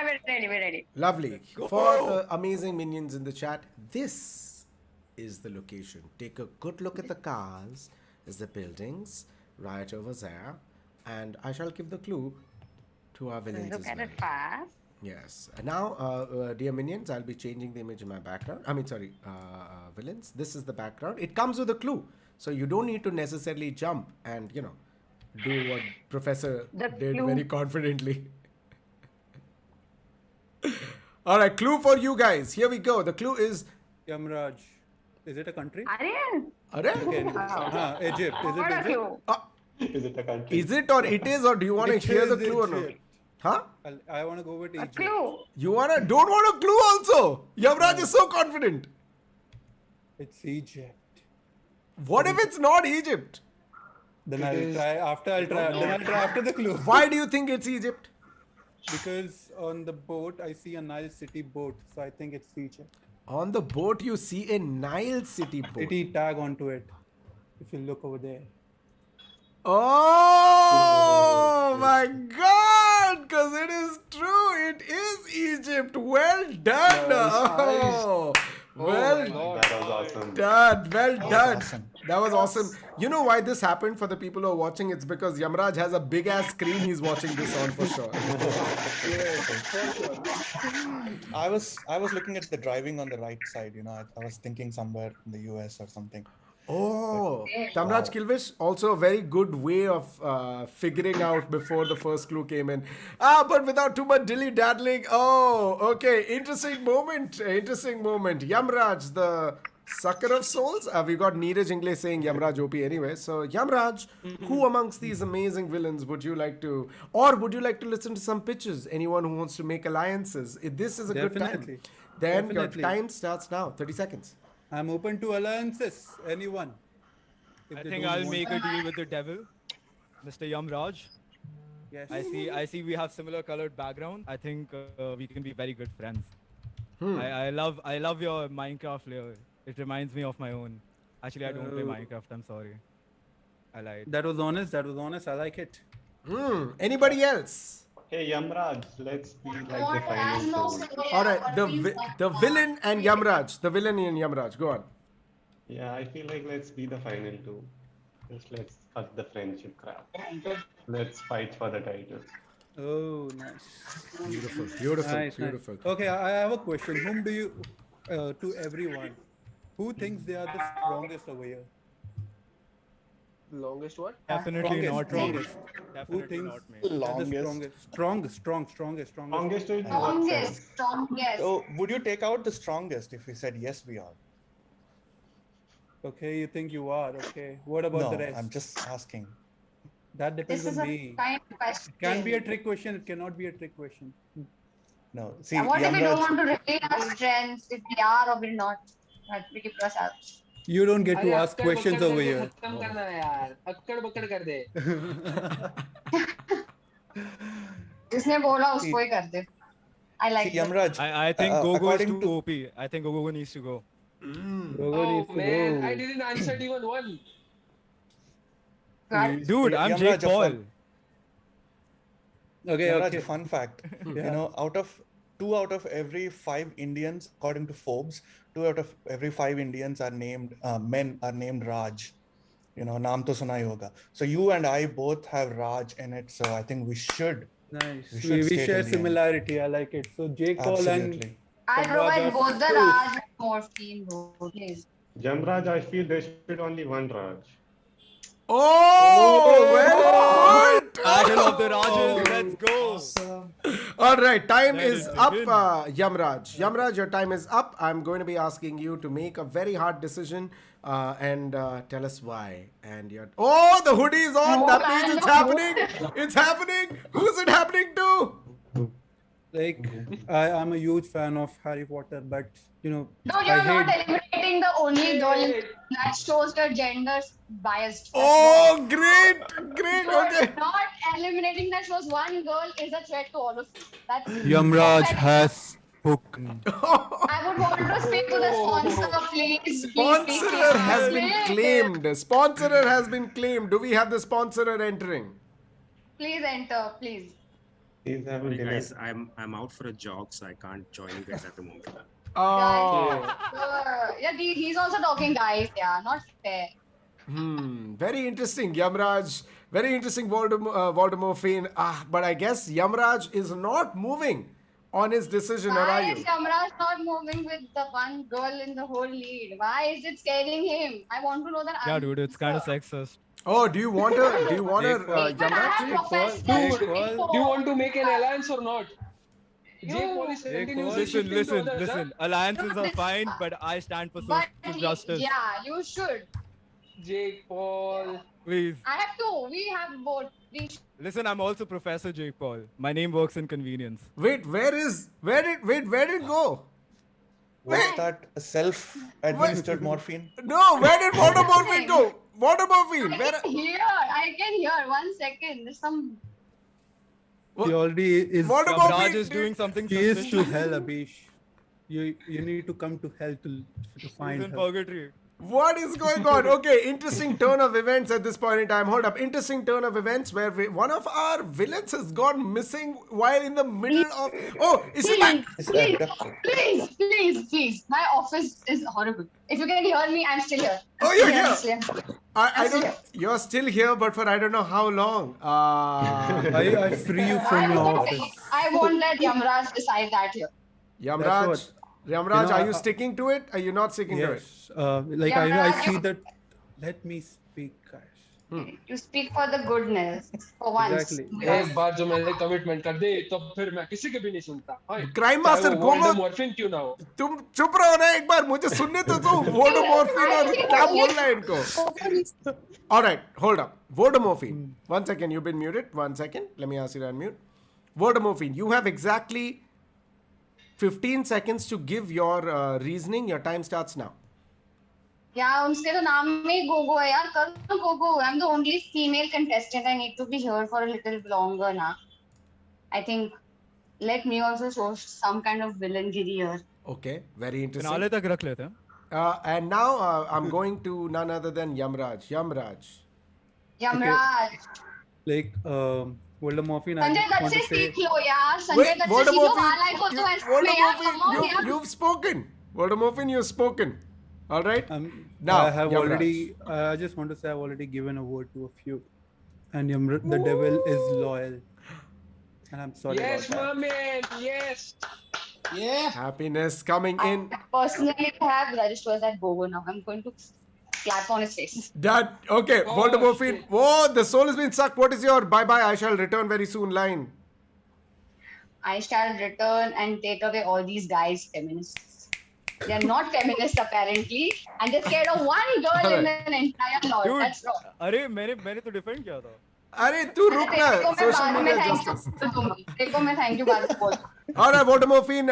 we're ready. Lovely. For the amazing minions in the chat, this is the location. Take a good look at the cars, is the buildings right over there, and I shall give the clue to our villains Look as at well. it fast. Yes. And now, dear minions, I'll be changing the image in my background. Villains. This is the background. It comes with a clue. So you don't need to necessarily jump and, you know, do what Professor did very confidently. All right, clue for you guys. Here we go. The clue is... Yamraj. Is it a country? Aryan. Okay, Egypt. Is it Egypt? Is it a country? Is it or it is, or do you want to hear the clue or not? Huh? I want to go with Egypt. Clue. You don't want a clue also? Yamraj is so confident. It's Egypt. What if it's not Egypt? Then I'll try after the clue. Why do you think it's Egypt? Because on the boat I see a Nile City boat, so I think it's Egypt. On the boat you see a Nile City boat. City tag onto it. If you look over there. Oh my God! Because it is true. It is Egypt. Well done. Oh. Well that was awesome. done. Well done. Awesome. That was awesome. You know why this happened for the people who are watching? It's because Yamraj has a big ass screen he's watching this on for sure. I was looking at the driving on the right side. You know, I was thinking somewhere in the US or something. Oh, Tamraj Kilvish, also a very good way of figuring out before the first clue came in. But without too much dilly-daddling. Oh, okay. Interesting moment. Yamraj, the sucker of souls. We got Neeraj Ingle saying Yamraj OP anyway. So, Yamraj, who amongst these amazing villains would you like to... Or would you like to listen to some pitches? Anyone who wants to make alliances? If this is a good time. Then your time starts now. 30 seconds. I'm open to alliances. Anyone. I think I'll make a deal with the devil, Mr. Yamraj. Yes. I see we have similar colored background. I think we can be very good friends. I love your Minecraft layer. It reminds me of my own. Actually, I don't play Minecraft. I'm sorry. I lied. That was honest. I like it. Anybody else? Hey Yamraj, let's be like the final two. All right, the villain and Yamraj. The villain and Yamraj. Go on. Yeah, I feel like let's be the final two. Just let's cut the friendship crap. Let's fight for the title. Oh, nice. Beautiful. Nice. Okay, I have a question. Whom do you, to everyone, who thinks they are the strongest over here? Longest what? Definitely not me. Who thinks not me. Strongest. Strongest. So, would you take out the strongest if we said yes, we are? Okay, you think you are. Okay. What about the rest? I'm just asking. That depends This is on a me. kind of question. It can be a trick question. It cannot be a trick question. No. See, And what if we don't Yamraj, want to reveal our strengths, if we are or we're not? We keep to ourselves. You don't get to ask questions over here. अक्कड़ बक्कड़ कर दे. जिसने बोला उसको ही कर दे. I like see, Yamraj, I think Gogo is according too OP. I think Gogo needs to go. Oh man, I didn't answer even one. Dude, I'm Yamraj, Jake Paul. Okay, Yamaraj, okay. fun fact. Yeah. You know, two out of every 5 Indians, according to Forbes, 2 out of every 5 Indians are named men are named Raj. You know, naam to suna hi hoga. So you and I both have Raj in it. So I think we should Nice. should We stay share till the end. similarity. I like it. So Jake Paul and Absolutely. I'll Samraj provide are both the close. Raj and morphine, bro, please. Jamraj, I feel there should only one Raj. Oh, well put. Battle of the Rajas, let's go. Awesome. All right, time Let is it up, begin. Yamraj. Yamraj, your time is up. I'm going to be asking you to make a very hard decision and tell us why. And you're the hoodie is on. Oh, That man, means it's no. happening. It's happening. Who's it happening to? Like, I'm a huge fan of Harry Potter, but you know, No, I you're not hate. eliminating the only girl that shows your gender biased. That's Oh, wrong. great. You're Okay. not eliminating that shows one girl is a threat to all of you. That's Yamraj pathetic. has spoken. I would want to speak to the sponsor, please. Sponsorer has been Please. claimed. Sponsorer has been claimed. Do we have the sponsorer entering? Please enter, please. He's having Sorry dinner. guys, I'm out for a jog, so I can't join you guys at the moment. Oh. Yeah, he's also talking, guys. Yeah, not fair. Very interesting, Yamraj. Very interesting, Voldemort Fiend. But I guess Yamraj is not moving on his decision, or are Why you? is Shamraj not moving with the one girl in the whole lead? Why is it scaring him? I want to know that. Yeah, dude, it's kind of sexist. Oh, do you want her, But I Yamraj? have professional Dude, info. do you want to make an alliance or not? You- Jake Paul is sending you Listen, shifting to listen, others, listen. Alliances are fine, but I stand for But social justice. yeah, you should. Jake Paul. Please. I have two. We have both. Listen, I'm also Professor Jake Paul. My name works in convenience. Wait, where did it go? Was that a self-administered morphine? No, where did Voldemort Fiend go? Voldemort Fiend, I where? can hear. I can hear. 1 second. There's some. He already is. Voldemort Raj Fiend is doing something He is to suspicious. hell, Abish. You need to come to hell to find He's in her. purgatory. What is going on? Okay, interesting turn of events at this point in time. Hold up. Interesting turn of events where one of our villains has gone missing while in the middle of... Oh, is he back? Please. My office is horrible. If you can hear me, I'm still here. Oh, you're I'm here. still here. I don't... You're still here, but for I don't know how long. I free you from your office. I won't let Yamraj decide that here. Yamraj, You know, are you sticking to it? Are you not sticking to it? Yes. Like I Yamraj, see that. Let me speak, guys. You speak for the goodness for once. Exactly. एक बार जो मैंने commitment कर दी तो फिर मैं किसी के भी नहीं सुनता Crime Master, चाहे वो go on. मॉर्फिन क्यों ना हो तुम चुप रहो ना एक बार मुझे सुनने तो दो वोडोमॉर्फिन और क्या बोल रहा है इनको All right, hold up. Vodomorphine. 1 second, you've been muted. 1 second. Let me ask you to unmute. Vodomorphine, you have exactly 15 seconds to give your reasoning. Your time starts now. Yeah, उसके तो नाम में ही गोगो है यार कर लो Gogo. I'm the only female contestant. I need to be here for a little longer now. I think let me also show some kind of villaingiri here. Okay, very interesting. Finale तक रख लेते हैं. And now I'm going to none other than Yamraj. Yamraj. Yamraj. Like Voldemorphine. I Sanjay just Dutt want से to say. सीख लो यार. संजय दत्त से सीख लो. हालाय को तो ऐसे में यार. Come on यार. you've spoken. Vodomorphine, you've spoken. All right. Now I have Yamraj. already. I just want to say I've already given a word to a few, and the devil is loyal, and I'm sorry yes about my man yes Yeah. Happiness coming in. Personally, I have registered that gogo now. I'm going to clap on his face. That okay, Oh, Voldemorphine. shit. Whoa, the soul has been sucked. What is your bye-bye? I shall return very soon line. I shall return and take away all these guys, feminists. They're not feminists apparently, and they're scared of one girl in an entire lot. Dude, That's wrong. अरे मैंने तो defend किया था. अरे तू रुक ना. देखो मैं Social बाद में media thank justice. you दूंगी. देखो मैं thank you बाद में बोलूंगी. All right, Vodomorphine.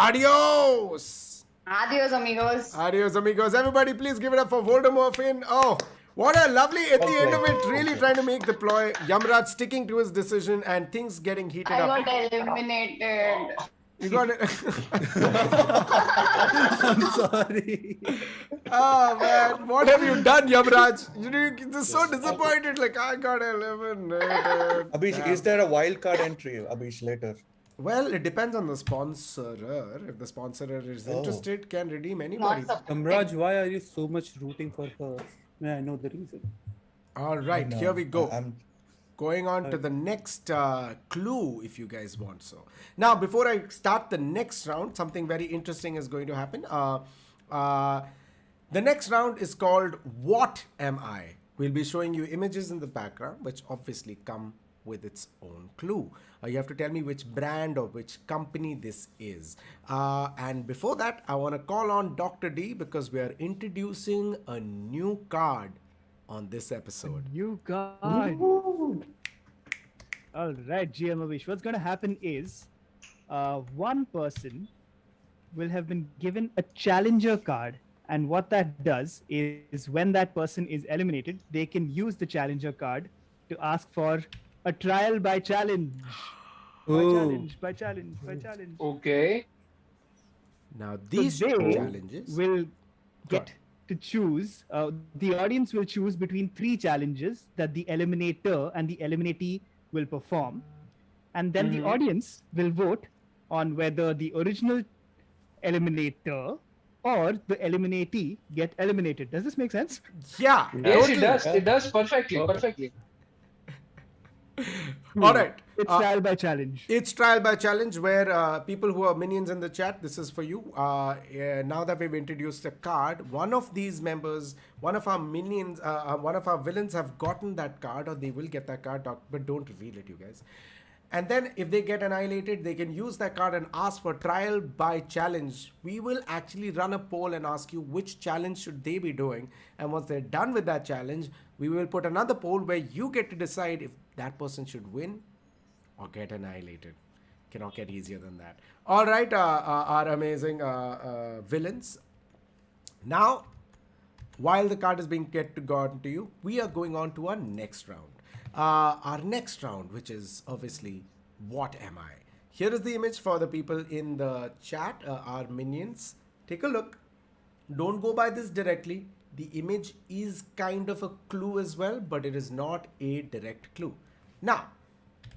Adios. Adios, amigos. Adios, amigos. Everybody, please give it up for Voldemorphine. Oh, what a lovely, at the end of it, really trying to make the ploy. Yamraj sticking to his decision and things getting heated I up. got eliminated. You got it. I'm sorry. Oh man, what have you done, Yamraj? You're so disappointed. Like, I got 11. Abish, is there a wild card entry, Abish, later? Well, it depends on the sponsorer. If the sponsorer is interested, can redeem anybody. Samraj, why are you so much rooting for her? May I know the reason? All right, here we go. I'm going on to the next clue, if you guys want so. Now, before I start the next round, something very interesting is going to happen. The next round is called What Am I? We'll be showing you images in the background, which obviously come with its own clue. You have to tell me which brand or which company this is. And before that, I want to call on Dr. D because we are introducing a new card on this episode. New card. All right, GM Abish. What's going to happen is one person will have been given a challenger card. And what that does is when that person is eliminated, they can use the challenger card to ask for a trial by challenge. By challenge. Okay. Now these so two challenges will get to choose. The audience will choose between 3 challenges that the eliminator and the eliminatee will perform, and then the audience will vote on whether the original eliminator or the eliminatee get eliminated. Does this make sense? Yeah. Yes, totally. It does. It does perfectly. All right. It's trial by challenge. It's trial by challenge where people who are minions in the chat, this is for you. Now that we've introduced a card, one of these members, one of our minions, one of our villains have gotten that card or they will get that card, but don't reveal it, you guys. And then if they get annihilated, they can use that card and ask for trial by challenge. We will actually run a poll and ask you which challenge should they be doing. And once they're done with that challenge, we will put another poll where you get to decide if that person should win or get annihilated. Cannot get easier than that. All right, our amazing villains. Now, while the card is being gotten to you, we are going on to our next round. Our next round, which is obviously What Am I? Here is the image for the people in the chat, our minions. Take a look. Don't go by this directly. The image is kind of a clue as well, but it is not a direct clue. Now,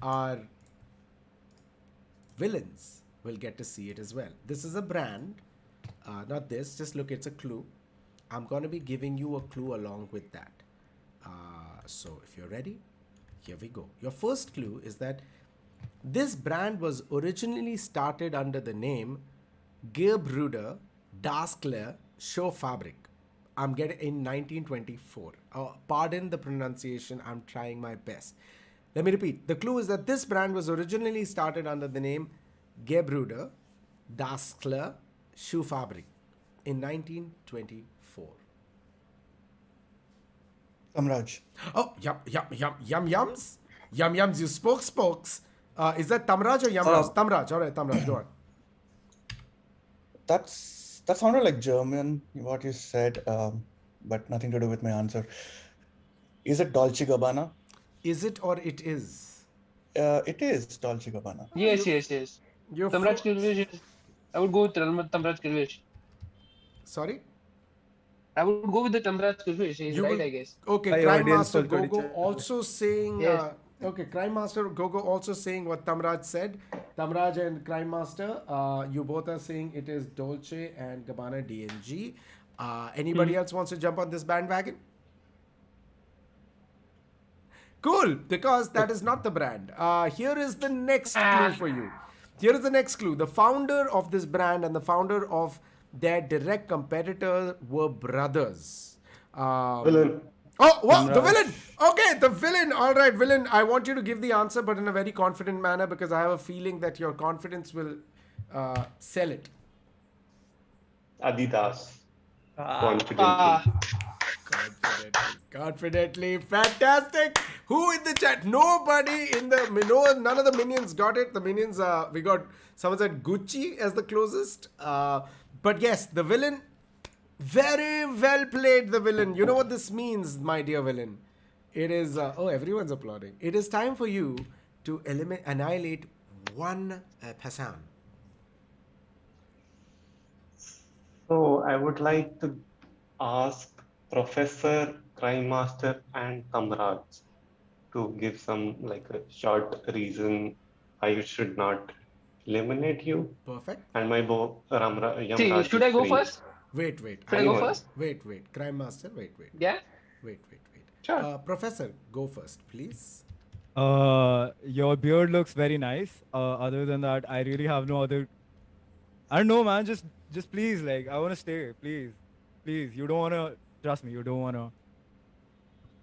our villains will get to see it as well. This is a brand. Not this, just look, it's a clue. I'm going to be giving you a clue along with that. So if you're ready, here we go. Your first clue is that this brand was originally started under the name Gebruder Daskler Show Fabric. I'm getting in 1924. Pardon the pronunciation, I'm trying my best. Let me repeat. The clue is that this brand was originally started under the name Gebruder Daskler Shoe Fabric in 1924. Tamraj. Oh, yums. Yums, you spokes. Is that Tamraj or Yamraj? Tamraj, all right, Tamraj, go on. That sounded like German, what you said, but nothing to do with my answer. Is it Dolce Gabbana? Is it or it is? It is Dolce Gabbana. Yes. Tamraj Kirvish. I would go with Tamraj Kirvish. Sorry? I would go with the Tamraj Kirvish. He's right, I guess. Okay, Crime Master Gogo also saying... Yes. Okay, Crime Master Gogo also saying what Tamraj said. Tamraj and Crime Master, you both are saying it is Dolce and Gabbana DNG. Anybody else wants to jump on this bandwagon? Cool, because that is not the brand. Here is the next clue for you. Here is the next clue. The founder of this brand and the founder of their direct competitor were brothers. Villain. Oh, what? The villain. Okay, the villain. All right, villain. I want you to give the answer, but in a very confident manner because I have a feeling that your confidence will sell it. Adidas. Confidently. Confidently. Fantastic. Who in the chat? Nobody in the... none of the minions got it. The minions, we got... Someone said Gucci as the closest. But yes, the villain... Very well played, the villain. You know what this means, my dear villain? It is... oh, everyone's applauding. It is time for you to annihilate one person. So I would like to ask Professor, Crime Master, and Kamraj to give some like a short reason I should not eliminate you. Perfect. And my See, Yamraj should is I go free. first? Wait. Should I go Anyone. first? Wait. Crime Master, wait. Yeah. Wait. Sure. Professor, go first, please. Your beard looks very nice. Other than that, I really have no other. I don't know, man. Just please, like, I want to stay. Please. You don't want to trust me. You don't want to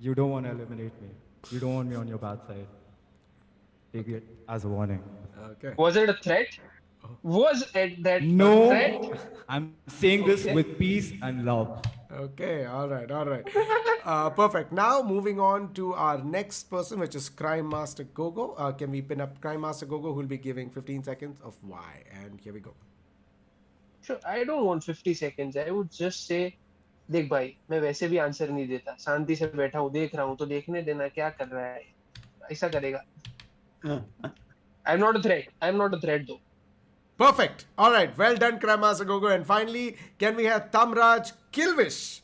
eliminate me. You don't want me on your bad side. Take it as a warning. Okay. Was it a threat? Was it that No, threat? I'm saying this with peace and love. Okay, all right. Perfect. Now moving on to our next person, which is Crime Master Gogo. Can we pin up Crime Master Gogo, who will be giving 15 seconds of why? And here we go. Sure, I don't want 50 seconds. I would just say, देख भाई मैं वैसे भी answer नहीं देता शांति से बैठा हूँ देख रहा हूँ तो देखने देना क्या कर रहा है ऐसा करेगा I'm not a threat though. Perfect. All right. Well done, Crime Master Gogo. And finally, can we have Tamraj Kilvish?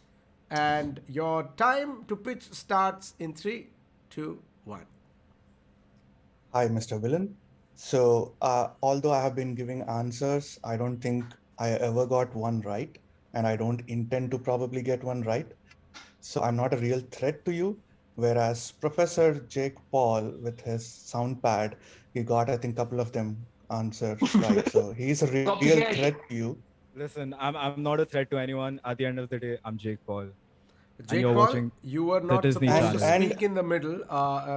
And your time to pitch starts in 3, 2, 1. Hi, Mr. Villain. So, although I have been giving answers, I don't think I ever got one right, and I don't intend to probably get one right. So, I'm not a real threat to you. Whereas Professor Jake Paul, with his sound pad, he got, I think, a couple of them answers right. So, he's a real threat to you. Listen, I'm not a threat to anyone. At the end of the day, I'm Jake Paul. Jake Paul, you were not supposed to speak in the middle.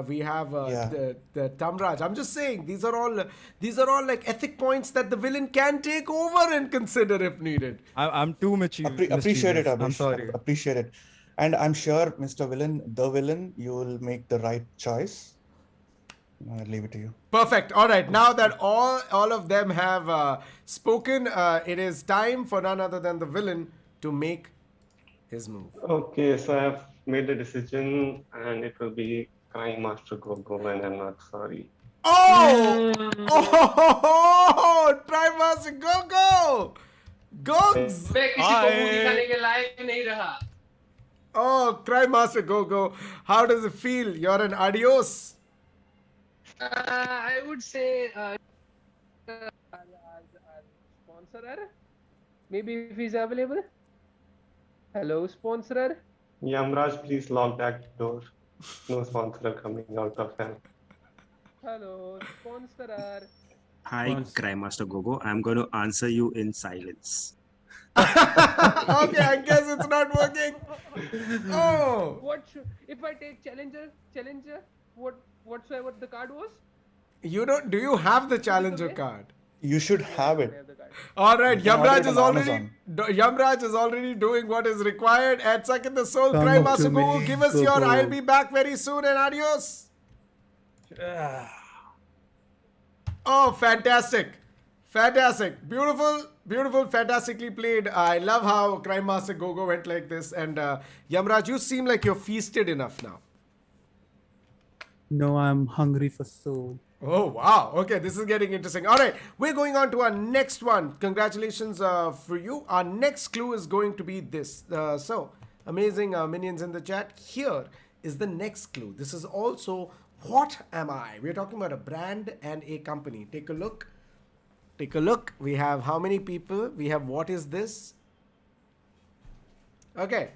We have the Tamraj. I'm just saying these are all like ethic points that the villain can take over and consider if needed. I'm too mischievous. Appreciate it, Abish. I'm sorry. Appreciate it. And I'm sure, Mr. Villain, the villain, you will make the right choice. I'll leave it to you. Perfect. All right. Now that all of them have spoken, it is time for none other than the villain to make his move. Okay, so I have made a decision and it will be Crime Master Gogo and I'm not sorry. Oh! Crime Master Gogo! Gogs! मैं किसी को मुंह दिखाने के लायक नहीं रहा. Oh, Crime Master Gogo, how does it feel? You're an adios. I would say sponsor, maybe if he's available. Hello, sponsor. Yamraj, please lock that door. No sponsor coming out of hell. Hello, sponsor. Hi, Crime Master Gogo. I'm going to answer you in silence. Okay, I guess it's not working. Oh. If I take challenger, whatsoever the card was? Do you have the challenger card? You should have it. All right, Yamraj is already doing what is required. And Suck in the Soul, Crime Master Gogo, give us your I'll be back very soon and adios. Oh, fantastic. Beautiful, fantastically played. I love how Crime Master Gogo went like this. And Yamraj, you seem like you're feasted enough now. No, I'm hungry for soul. Oh, wow. Okay, this is getting interesting. All right, we're going on to our next one. Congratulations for you. Our next clue is going to be this. So, amazing minions in the chat. Here is the next clue. This is also, what am I? We're talking about a brand and a company. Take a look. We have how many people? We have what is this? Okay.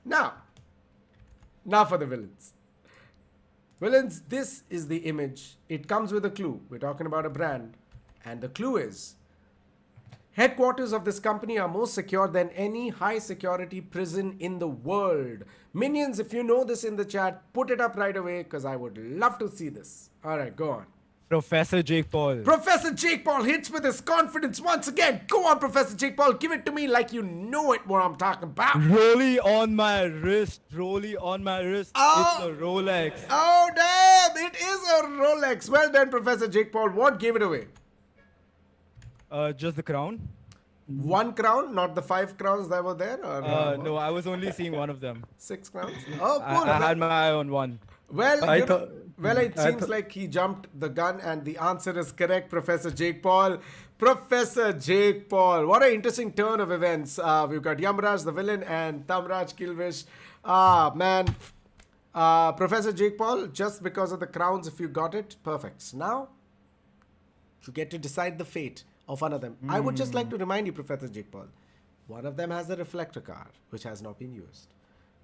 Now for the villains. Villains, this is the image. It comes with a clue. We're talking about a brand. And the clue is, headquarters of this company are more secure than any high security prison in the world. Minions, if you know this in the chat, put it up right away because I would love to see this. All right, go on. Professor Jake Paul. Professor Jake Paul hits with his confidence once again. Go on, Professor Jake Paul. Give it to me like you know it, what I'm talking about. Rolly on my wrist. Oh. It's a Rolex. Oh, damn. It is a Rolex. Well done, Professor Jake Paul. What gave it away? Just the crown. One crown, not the 5 crowns that were there? Or, No, I was only seeing one of them. 6 crowns? Oh, cool. I had my eye on one. Well, it I seems like he jumped the gun, and the answer is correct, Professor Jake Paul. Professor Jake Paul. What an interesting turn of events. We've got Yamraj, the villain, and Tamraj Kilvish. Man. Professor Jake Paul, just because of the crowns, if you got it, perfect. Now, you get to decide the fate of one of them. I would just like to remind you, Professor Jake Paul, one of them has a reflector card, which has not been used.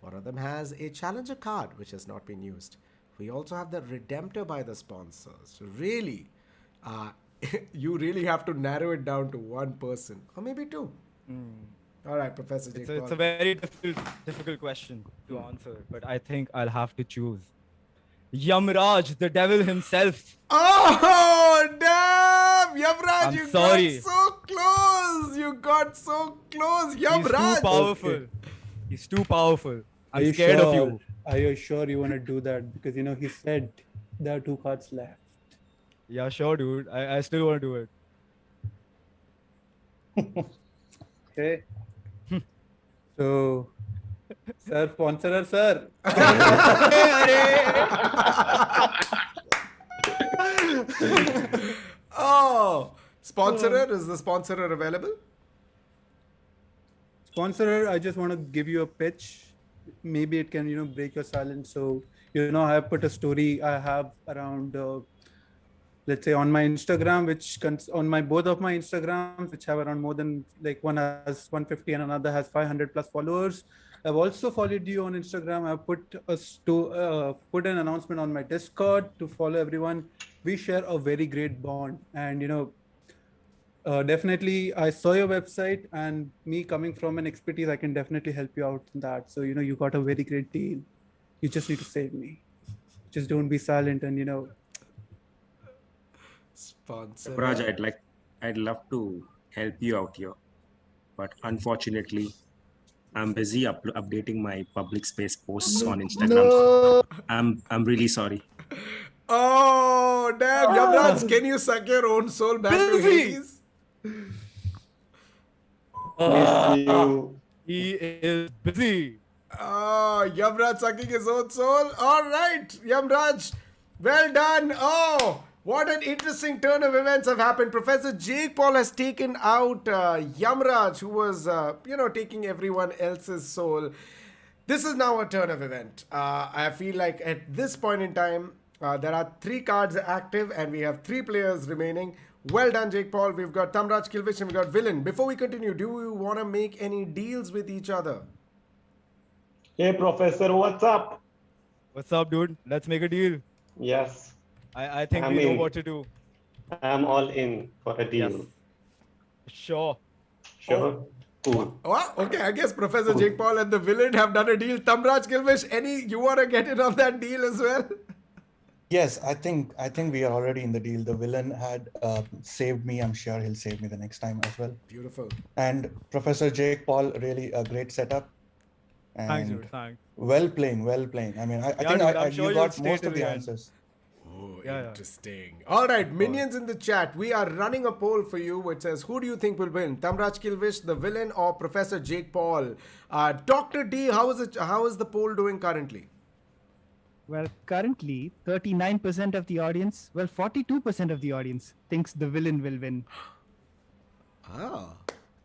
One of them has a challenger card, which has not been used. We also have the redemptor by the sponsors. So really, you really have to narrow it down to one person, or maybe two. All right, Professor Jake Paul. It's a very difficult question to answer, but I think I'll have to choose Yamraj, the devil himself. Oh, damn! Yamraj, you sorry. got so close! You got so close! Yamraj! He's too powerful. Okay. He's too powerful. Are I'm you scared sure? of you. Are you sure you want to do that? Because, he said there are 2 cards left. Yeah, sure, dude. I still want to do it. Okay. So, sir, sponsor, sir. Oh, sponsorer, is the sponsorer available? Sponsorer, I just want to give you a pitch. Maybe it can, break your silence. So, I have put a story I have around, let's say on my Instagram, both of my Instagrams, which have around more than, like, one has 150 and another has 500 plus followers. I've also followed you on Instagram. I've put an announcement on my Discord to follow everyone. We share a very great bond, and definitely I saw your website, and me coming from an expertise, I can definitely help you out in that. So you got a very great deal. You just need to save me. Just don't be silent, and Sponsor. Raj, I'd love to help you out here, but unfortunately, I'm busy updating my public space posts on Instagram. No. I'm really sorry. Oh, damn. Yamraj, can you suck your own soul back to Hades? He is busy. Oh, Yamraj sucking his own soul. All right, Yamraj. Well done. Oh, what an interesting turn of events have happened. Professor Jake Paul has taken out Yamraj, who was, taking everyone else's soul. This is now a turn of event. I feel like at this point in time, there are 3 cards active and we have 3 players remaining. Well done, Jake Paul. We've got Tamraj Kilvish and we've got Villain. Before we continue, do you want to make any deals with each other? Hey, Professor, what's up? What's up, dude? Let's make a deal. Yes. I think we know what to do. I'm all in for a deal. Yes. Sure. Sure. Cool. Oh, okay, I guess Professor Jake Paul and the Villain have done a deal. Tamraj Kilvish, you want to get in on that deal as well? Yes, I think we are already in the deal. The Villain had saved me. I'm sure he'll save me the next time as well. Beautiful. And Professor Jake Paul, really a great setup. And Thanks, dude. Thanks. Well playing. I mean, I think sure you you'll got stay most till of the the end. answers. Oh, Yeah. interesting. All right, minions in the chat. We are running a poll for you which says, who do you think will win? Tamraj Kilvish, the Villain, or Professor Jake Paul? Dr. D, how is the poll doing currently? Well, currently, 39% of the audience, 42% of the audience thinks the Villain will win.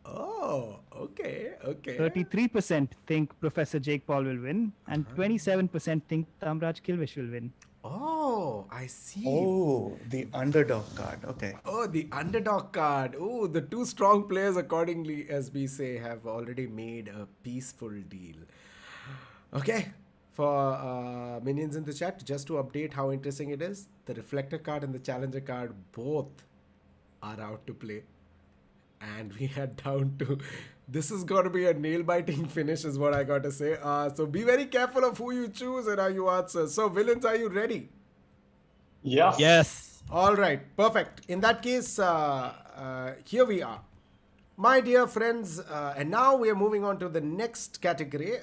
Oh, okay. 33% think Professor Jake Paul will win, and 27% think Tamraj Kilvish will win. Oh, I see. Oh, the underdog card. Okay. Oh, the underdog card. Oh, the 2 strong players, accordingly, as we say, have already made a peaceful deal. Okay. For minions in the chat, just to update how interesting it is, the reflector card and the challenger card both are out to play. And we are down to... This is going to be a nail-biting finish is what I got to say. So be very careful of who you choose and how you answer. So, Villains, are you ready? Yes. Yes. All right. Perfect. In that case, here we are. My dear friends, and now we are moving on to the next category.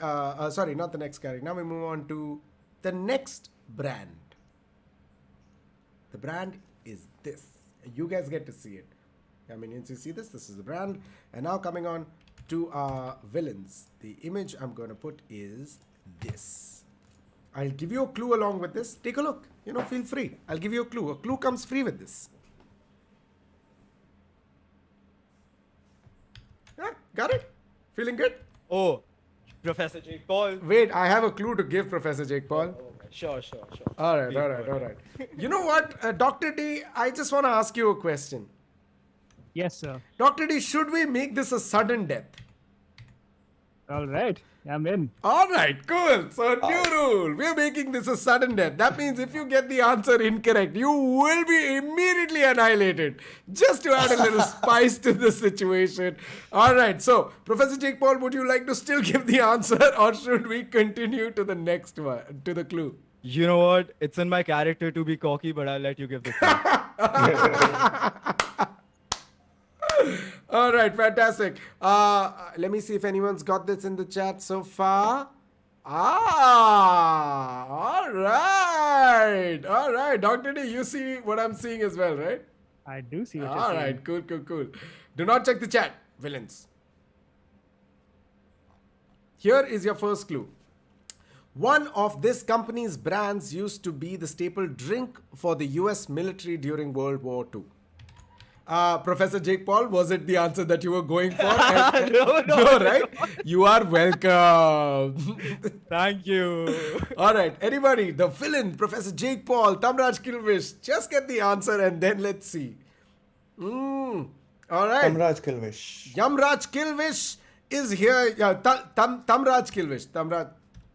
Sorry, not the next category. Now we move on to the next brand. The brand is this. You guys get to see it. minions, you see this? This is the brand. And now coming on to our villains. The image I'm going to put is this. I'll give you a clue along with this. Take a look. Feel free. I'll give you a clue. A clue comes free with this. Yeah, got it? Feeling good? Oh, Professor Jake Paul. Wait, I have a clue to give Professor Jake Paul. Sure. All right. You know what, Dr. D, I just want to ask you a question. Yes, sir. Dr. D, should we make this a sudden death? All right. I'm in. All right, cool. So, new rule. We're making this a sudden death. That means if you get the answer incorrect, you will be immediately annihilated. Just to add a little spice to the situation. All right. So, Professor Jake Paul, would you like to still give the answer or should we continue to the next one, to the clue? You know what? It's in my character to be cocky, but I'll let you give the clue. All right, fantastic. Let me see if anyone's got this in the chat so far. All right. Dr. D, you see what I'm seeing as well, right? I do see what you're All saying. right, cool. Do not check the chat, villains. Here is your first clue. One of this company's brands used to be the staple drink for the US military during World War II. Professor Jake Paul, was it the answer that you were going for? No, right? You are welcome. Thank you. All right, anybody, the villain, Professor Jake Paul, Tamraj Kilvish, just get the answer and then let's see. All right. Tamraj Kilvish. Yamraj Kilvish is here. Yeah, Tamraj Kilvish.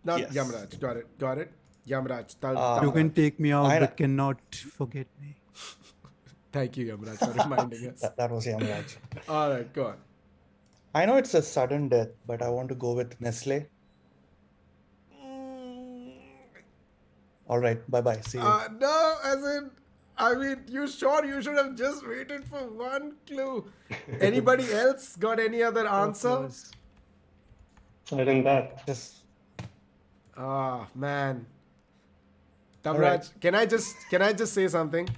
Not Yes. Yamraj. Got it. Yamraj. You can Tamraj. take me out, but cannot forget me. Thank you, Yamraj, for reminding us. That was Yamraj. All right, go on. I know it's a sudden death, but I want to go with Nestle. All right, bye-bye. See you. No, I mean, you sure you should have just waited for one clue. Anybody else got any other answer? Sudden death. Yes. Man. Tamraj, right. can I just say something?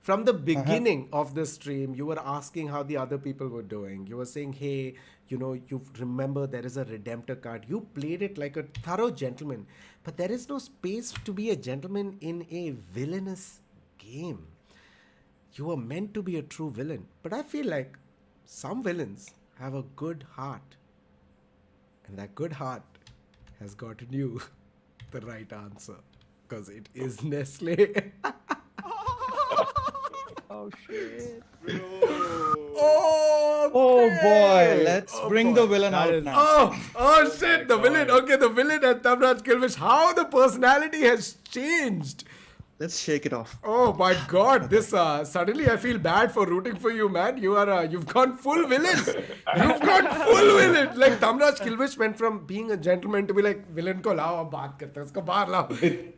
From the beginning of the stream, you were asking how the other people were doing. You were saying, hey, you remember there is a redemptor card. You played it like a thorough gentleman. But there is no space to be a gentleman in a villainous game. You were meant to be a true villain. But I feel like some villains have a good heart. And that good heart has gotten you the right answer. Because it is Nestle. Oh, shit. Oh boy, let's bring the villain out now. Oh shit, the villain. Okay, the villain and Tamraj Kilvish. How the personality has changed. Let's shake it off. Oh my god, this suddenly I feel bad for rooting for you, man. You've gone full villain. You've gone full villain. Like Tamraj Kilvish went from being a gentleman to be like villain ko lao ab baat karte hain, usko bahar lao.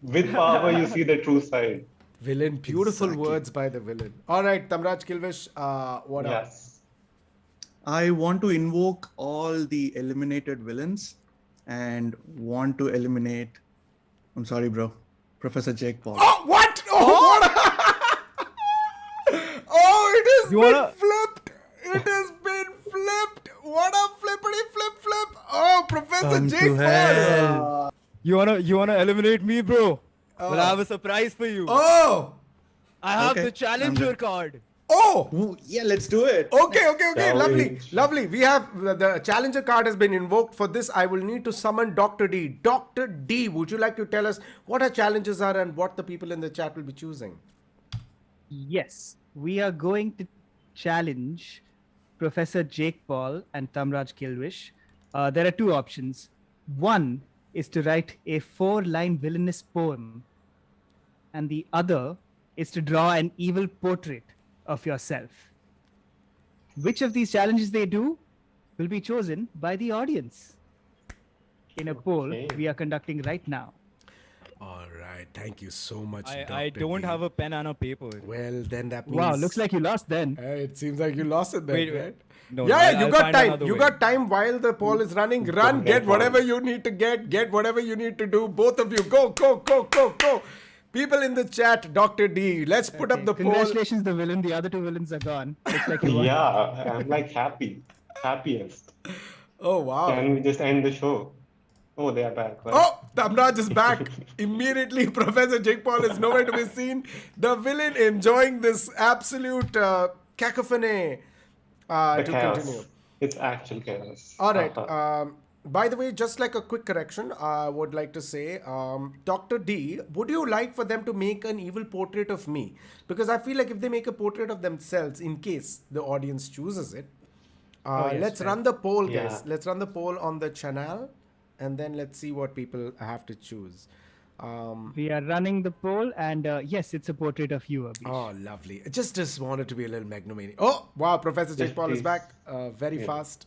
With power, you see the true side. Villain, beautiful words by the villain. All right, Tamraj Kilvish, what up? Yes. I want to invoke all the eliminated villains and want to eliminate, I'm sorry, bro, Professor Jake Paul. Oh, what? Oh, what? Oh, it has been flipped. It has been flipped. What a flippity flip. Oh, Professor Jake Paul. You wanna eliminate me, bro? Well, I have a surprise for you. Oh. I have Okay, the challenger card. Oh. Ooh, yeah, let's do it. Okay. Lovely. We have the challenger card has been invoked. For this, I will need to summon Dr. D. Dr. D, would you like to tell us what our challenges are and what the people in the chat will be choosing? Yes, we are going to challenge Professor Jake Paul and Tamraj Kilvish. There are two options. One is to write a 4-line villainous poem, and the other is to draw an evil portrait of yourself. Which of these challenges they do will be chosen by the audience in a poll we are conducting right now. All right. Thank you so much, Dr. I don't D. have a pen and a paper. Well, then that means... Wow, looks like you lost then. It seems like you lost it then, Wait. right? No, Yeah, you I'll got find time. another You way. got time while the poll is running. Run, get whatever you need to get whatever you need to do. Both of you, go. People in the chat, Dr. D, let's put up the poll. Congratulations, the villain. The other two villains are gone. Looks like you won. Yeah, I'm like happiest. Oh, wow. Can we just end the show? Oh, they are back, right? Oh, Tamraj is back. Immediately, Professor Jake Paul is nowhere to be seen. The villain enjoying this absolute cacophony The to chaos. continue. It's actual chaos. All right. By the way, just like a quick correction, I would like to say, Dr. D, would you like for them to make an evil portrait of me? Because I feel like if they make a portrait of themselves, in case the audience chooses it, let's run the poll, guys. Yeah. Let's run the poll on the channel, and then let's see what people have to choose. We are running the poll, and yes, it's a portrait of you, Abish. Oh, lovely. Just wanted to be a little megalomaniac. Oh, wow. Professor Jake Paul is back very fast.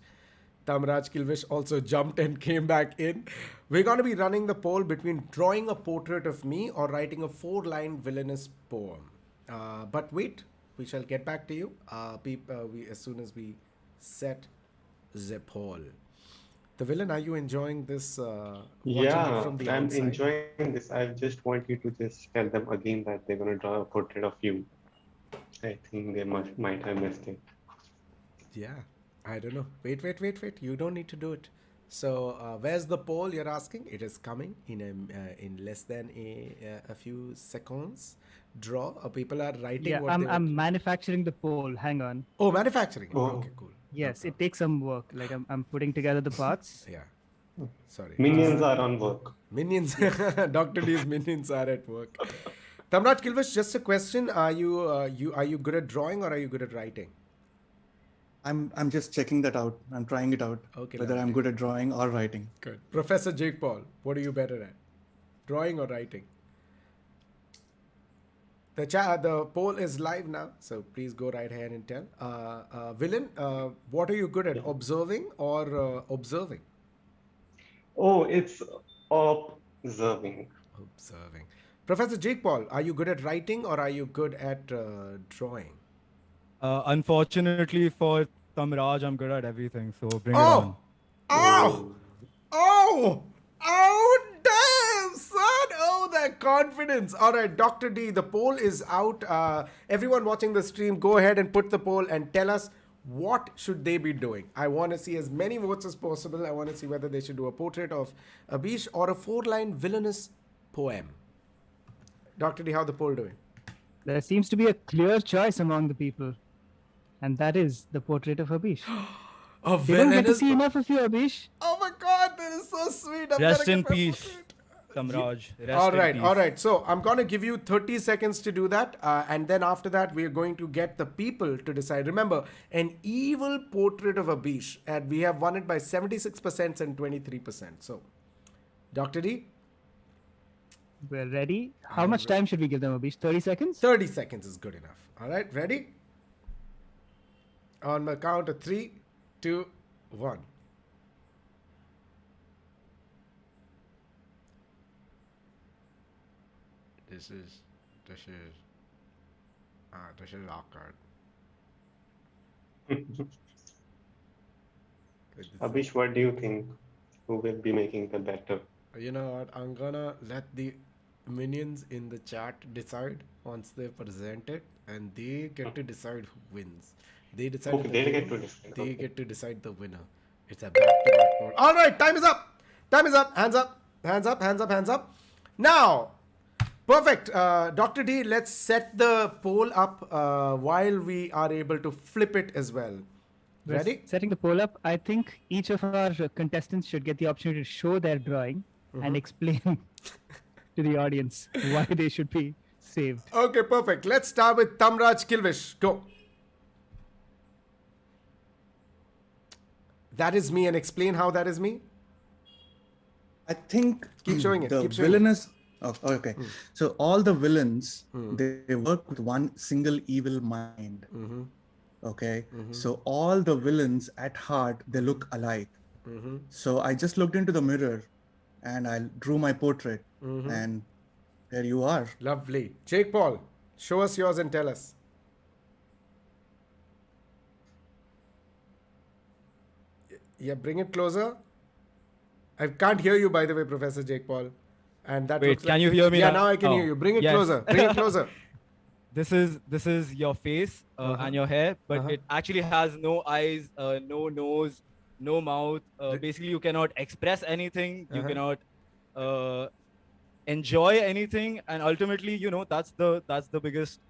Tamraj Kilvish also jumped and came back in. We're going to be running the poll between drawing a portrait of me or writing a 4-line villainous poem. But wait, we shall get back to you as soon as we set the poll. The villain, are you enjoying this? Yeah, from the I'm outside? enjoying this. I just want you to just tell them again that they're going to draw a portrait of you. I think they might have missed it. Yeah, I don't know. Wait. You don't need to do it. So where's the poll you're asking? It is coming in less than a few seconds. Draw. People are writing. Yeah, I'm manufacturing the poll. Hang on. Oh, manufacturing. Oh. Okay, cool. Yes, it takes some work. Like I'm putting together the parts. Yeah. Sorry. Minions are on work. Minions. Dr. D's minions are at work. Tamraj Kilvish, just a question. Are you good at drawing or are you good at writing? I'm just checking that out. I'm trying it out. Okay, whether I'm good at drawing or writing. Good. Professor Jake Paul, what are you better at? Drawing or writing? The poll is live now, so please go right ahead and tell. Villain, what are you good at? Observing or observing? Oh, it's observing. Observing. Professor Jake Paul, are you good at writing or are you good at drawing? Unfortunately for Tamraj, I'm good at everything. So bring it on. Oh, damn, son. Oh, that confidence. All right, Dr. D, the poll is out. Everyone watching the stream, go ahead and put the poll and tell us what should they be doing. I want to see as many votes as possible. I want to see whether they should do a portrait of Abish or a 4-line villainous poem. Dr. D, how the poll doing? There seems to be a clear choice among the people, and that is the portrait of Abish. They don't get to see enough of you, Abish. Oh my God, that is so sweet. Rest in peace, Tamraj. All right. So I'm going to give you 30 seconds to do that. And then after that, we're going to get the people to decide. Remember, an evil portrait of Abish. And we have won it by 76% and 23%. So, Dr. D? We're ready. How much time should we give them, Abish? 30 seconds? 30 seconds is good enough. All right, ready? On the count of 3, 2, 1. This is awkward. Abish, what do you think? Who will be making the better? You know what? I'm gonna let the minions in the chat decide once they present it, and they get to decide who wins. They decide. Okay, they get to decide. They get to decide the winner. It's a back-to-back board. All right, time is up. Time is up. Hands up. Hands up. Hands up. Hands up. Now, perfect. Dr. D, let's set the poll up while we are able to flip it as well. Ready? Setting the poll up. I think each of our contestants should get the opportunity to show their drawing and explain to the audience why they should be saved. Okay, perfect. Let's start with Tamraj Kilvish. Go. That is me, and explain how that is me. I think Keep showing it. the Keep showing villainous. Oh, okay. So all the villains, they work with one single evil mind. Okay. So all the villains at heart, they look alike. So I just looked into the mirror and I drew my portrait, and there you are. Lovely. Jake Paul, show us yours and tell us. Yeah, bring it closer. I can't hear you, by the way, Professor Jake Paul. And that Wait, looks can like... you hear me Yeah, now? now I can hear you. Bring it Yes. closer. Bring it closer. This is your face and your hair, but it actually has no eyes, no nose, no mouth. Basically, you cannot express anything. You cannot enjoy anything, and ultimately, that's the biggest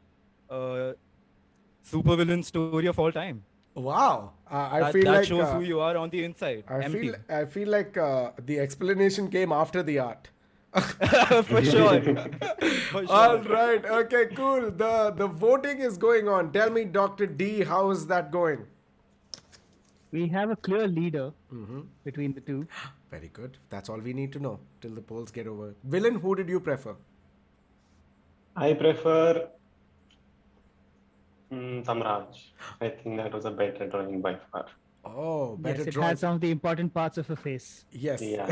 supervillain story of all time. Wow. I That feel like... shows who you are on the inside. I Empty. feel like the explanation came after the art. For sure. For sure. All right. Okay, cool. The voting is going on. Tell me, Dr. D, how is that going? We have a clear leader between the two. Very good. That's all we need to know till the polls get over. Villain, who did you prefer? I prefer Samraj. I think that was a better drawing by far. Oh, better Yes, it drawing. had some of the important parts of a face. Yes. Yeah.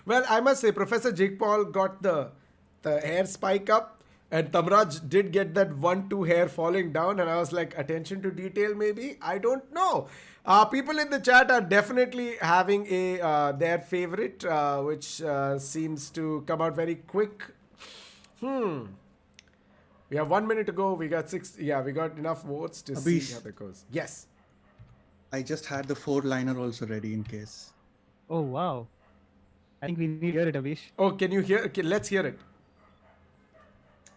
Well, I must say, Professor Jake Paul got the hair spike up, and Tamraj did get that 1-2 hair falling down, and I was like, attention to detail, maybe? I don't know. People in the chat are definitely having their favorite, which seems to come out very quick. We have 1 minute to go. We got 6. Yeah, we got enough votes to see Abish. how that goes. Yes. I just had the 4-liner also ready in case. Oh, wow. I think we need to hear it, Abish. Oh, can you hear? Okay, let's hear it.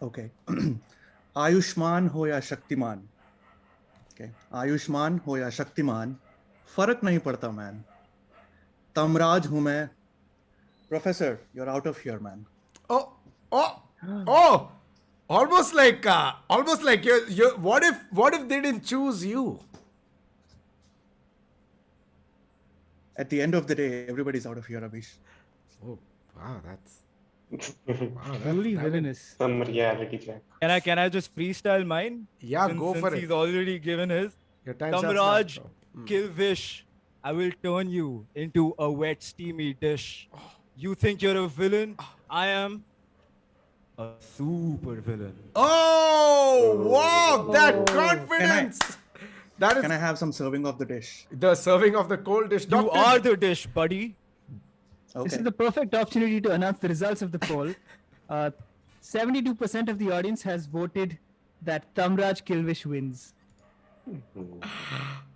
Okay. Ayushman हो या Shaktimaan. Okay. Ayushman हो या शक्तिमान, फर्क नहीं पड़ता man. Tamraj हूं मैं. Professor, you're out of here, man. Oh! Almost like you. What if they didn't choose you? At the end of the day, everybody's out of here, Abish. Oh, wow, that's Truly villainous. Some reality check. Can I just freestyle mine? Yeah, since, go for since it. He's already given his. Your time starts Tamraj, now. kill Vish. I will turn you into a wet, steamy dish. You think you're a villain? I am a super villain. Oh, wow, that confidence. Can I have some serving of the dish? The serving of the cold dish. You are the dish, buddy. Okay. This is the perfect opportunity to announce the results of the poll. 72% of the audience has voted that Tamraj Kilvish wins.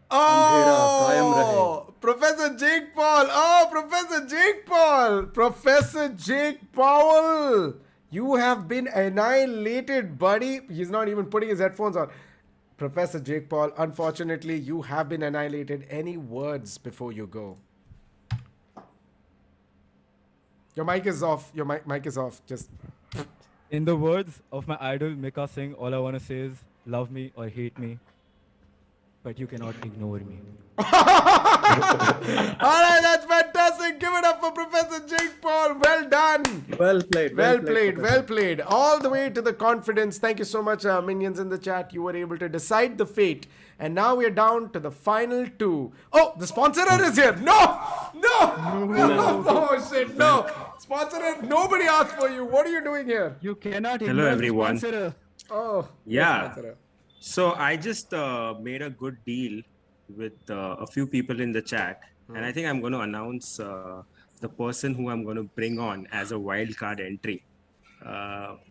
Oh, Professor Jake Paul. Oh, Professor Jake Paul. Professor Jake Paul. You have been annihilated, buddy. He's not even putting his headphones on. Professor Jake Paul, unfortunately, you have been annihilated. Any words before you go? Your mic is off. Your mic is off. Just... In the words of my idol Mika Singh, all I want to say is love me or hate me, but you cannot ignore me. All right, that's fantastic. Give it up for Professor Jake Paul. Well done. Well played. Well played. Well played. All the way to the confidence. Thank you so much, minions in the chat. You were able to decide the fate. And now we are down to the final two. Oh, the sponsorer is here. No. Oh, shit. No. Sponsorer, nobody asked for you. What are you doing here? You cannot Hello, ignore everyone. the sponsorer. Oh. Yeah. Sponsorer. So I just made a good deal with a few people in the chat, and I think I'm going to announce the person who I'm going to bring on as a wild card entry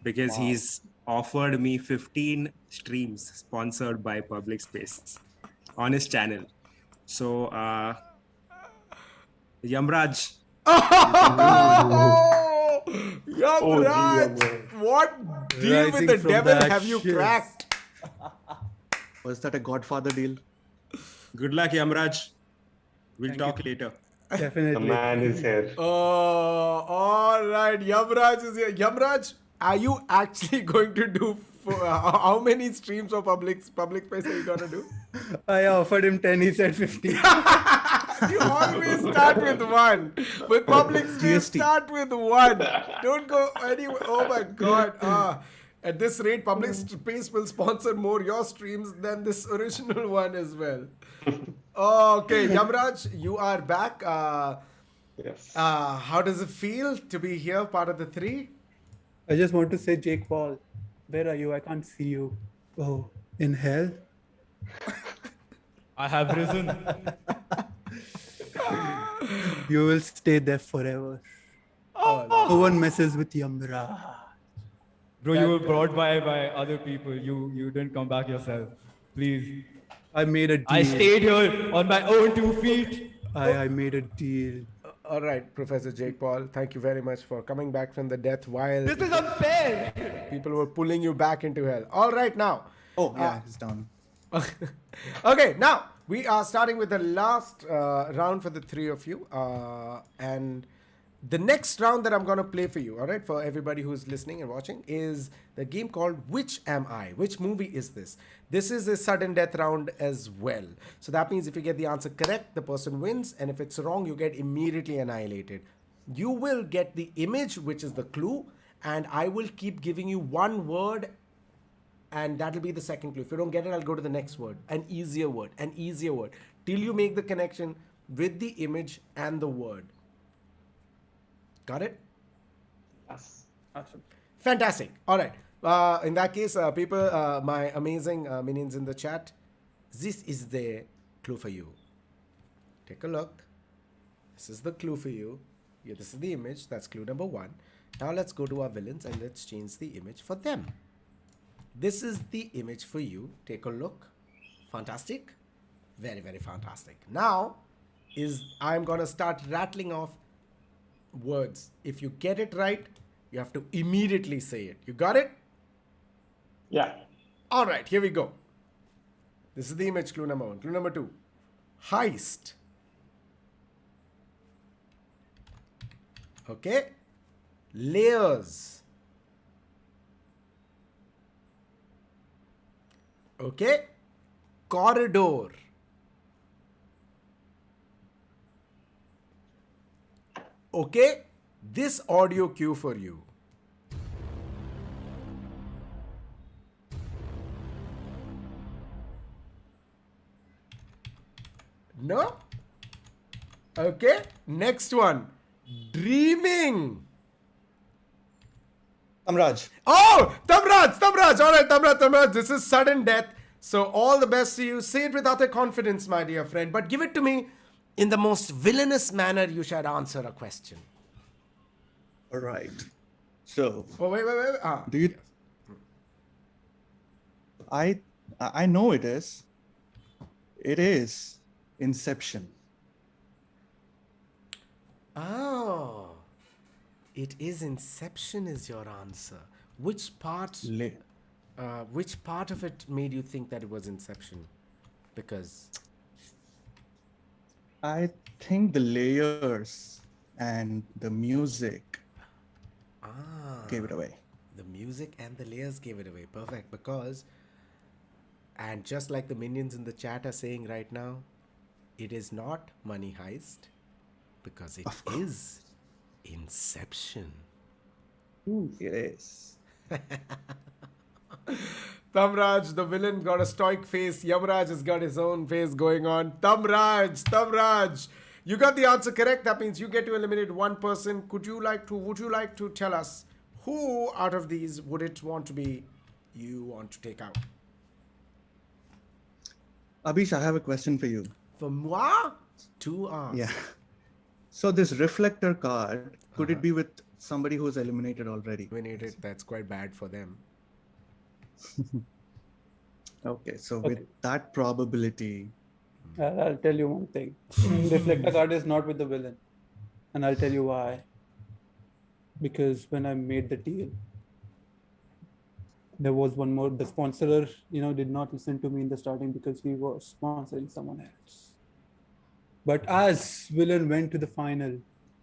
because he's offered me 15 streams sponsored by Public Space on his channel. So Yamraj. Yamraj, what deal with the devil have you cracked? Was that a Godfather deal? Good luck, Yamraj. We'll talk later. Definitely. The man is here. Oh, all right. Yamraj is here. Yamraj, are you actually going to do how many streams of public space are you going to do? I offered him 10, he said 50. You always start with one. With public space, start with one. Don't go anywhere. Oh my God. At this rate, public space will sponsor more your streams than this original one as well. Okay, Yamraj, you are back. Yes. How does it feel to be here, part of the three? I just want to say, Jake Paul, where are you? I can't see you. Oh, in hell? I have risen. You will stay there forever. No one messes with Yamra. Bro, you were brought by other people. You didn't come back yourself. Please. I made a deal. I stayed here on my own 2 feet. I made a deal. All right, Professor Jake Paul, thank you very much for coming back from the death while This is unfair. people were pulling you back into hell. All right, now. Oh, yeah, it's done. Okay, now we are starting with the last round for the three of you. And the next round that I'm going to play for you, all right, for everybody who's listening and watching, is the game called Which Am I? Which movie is this? This is a sudden death round as well. So that means if you get the answer correct, the person wins. And if it's wrong, you get immediately annihilated. You will get the image, which is the clue. And I will keep giving you one word. And that'll be the second clue. If you don't get it, I'll go to the next word. An easier word. Till you make the connection with the image and the word. Got it? Yes. Awesome. Fantastic. All right. In that case, people, my amazing minions in the chat, this is the clue for you. Take a look. This is the clue for you. Yeah, this is the image. That's clue number 1. Now let's go to our villains and let's change the image for them. This is the image for you. Take a look. Fantastic. Very, very fantastic. Now I'm going to start rattling off words. If you get it right, you have to immediately say it. You got it? Yeah. All right, here we go. This is the image, clue number 1. Clue number 2. Heist. Okay. Layers. Okay. Corridor. Okay. This audio cue for you. No? Okay. Next one. Dreaming. Tamraj. Oh, Tamraj. All right, Tamraj. This is sudden death. So all the best to you. Say it with utter confidence, my dear friend. But give it to me in the most villainous manner you should answer a question. All right. So. Oh, wait. Do you? Yes. I know it is. It is Inception. Oh, it is Inception is your answer. Which part of it made you think that it was Inception? Because I think the layers and the music gave it away. The music and the layers gave it away. Perfect. Because, and just like the minions in the chat are saying right now, it is not Money Heist because it is Inception. Ooh, it is. Tamraj, the villain, got a stoic face. Yamraj has got his own face going on. Tamraj, you got the answer correct. That means you get to eliminate one person. Would you like to tell us who out of these would it want to be you want to take out? Abish, I have a question for you. For moi? 2 hours. Yeah. So this reflector card, could it be with somebody who's eliminated already? Eliminated, that's quite bad for them. Okay, so with that probability... I'll tell you one thing. Reflector card is not with the villain. And I'll tell you why. Because when I made the deal, there was one more. The sponsorer, did not listen to me in the starting because he was sponsoring someone else. But as villain went to the final,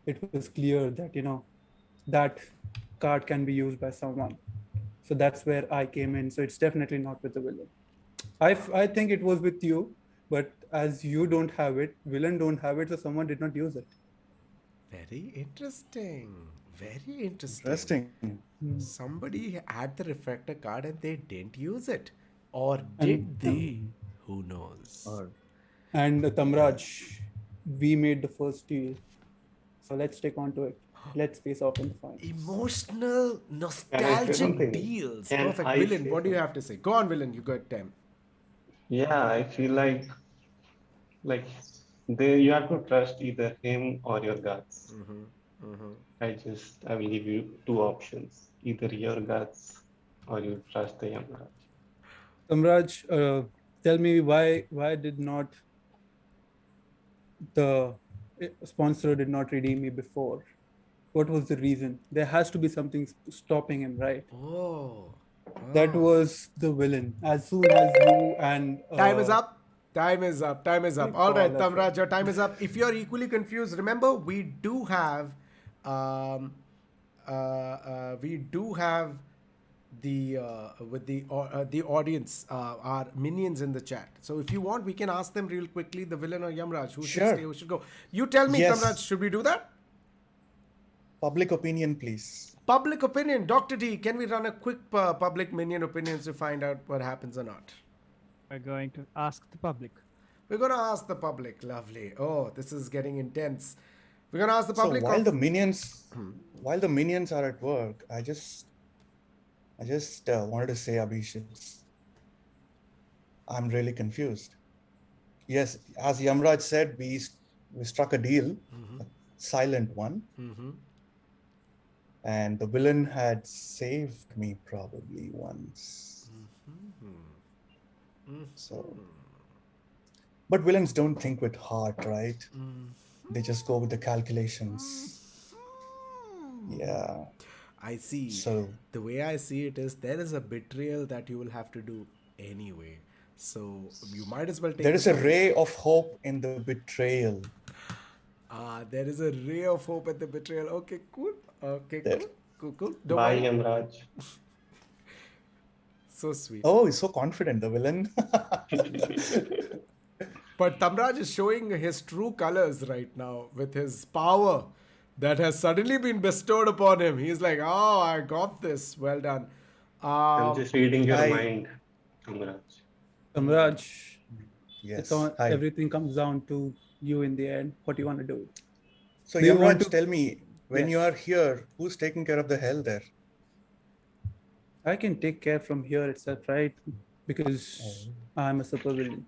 it was clear that, that card can be used by someone. So that's where I came in. So it's definitely not with the villain. I think it was with you, but as you don't have it, villain don't have it, so someone did not use it. Very interesting. Somebody had the reflector card and they didn't use it. Or did they? Who knows? And Tamraj, we made the first deal. So let's take on to it. Let's face off in the final. Emotional, nostalgic deals. Perfect. Villain, what do you have to say? Go on, villain. You got 10. Yeah, I feel like you have to trust either him or your guts. I will give you two options: either your guts or you trust the Yamraj. Samraj, tell me why did not the sponsor did not redeem me before? What was the reason? There has to be something stopping him, right? Oh. That was the villain. As soon as you and Time is up. Time is up. Time is up. All right, call us. Tamraj, your time is up. If you're equally confused, remember we do have, the with the audience, our minions in the chat. So if you want, we can ask them real quickly. The villain or Yamraj, who should Sure. stay, who should go? You tell me, Yes. Tamraj. Should we do that? Public opinion, please. Public opinion. Dr. D, can we run a quick public minion opinions to find out what happens or not? We're going to ask the public. We're going to ask the public. Lovely. Oh, this is getting intense. We're going to ask the public. So while the minions are at work, I just wanted to say, Abish, I'm really confused. Yes, as Yamraj said, we struck a deal, a silent one. And the villain had saved me probably once. So, but villains don't think with heart, right? They just go with the calculations. Yeah. I see. So the way I see it is there is a betrayal that you will have to do anyway. So you might as well take. There is a ray of hope in the betrayal. There is a ray of hope at the betrayal. Okay, cool. Okay, cool. Don't Bye, worry. Yamraj. So sweet. Oh, he's so confident, the villain. But Tamraj is showing his true colors right now with his power that has suddenly been bestowed upon him. He's like, oh, I got this. Well done. I'm just reading your mind, Yamraj. Samraj, Yes. everything comes down to you in the end. What do you want to do? So Do you want Yamraj, to- tell me, when Yes. you are here, who's taking care of the hell there? I can take care from here itself, right? Because I'm a supervillain.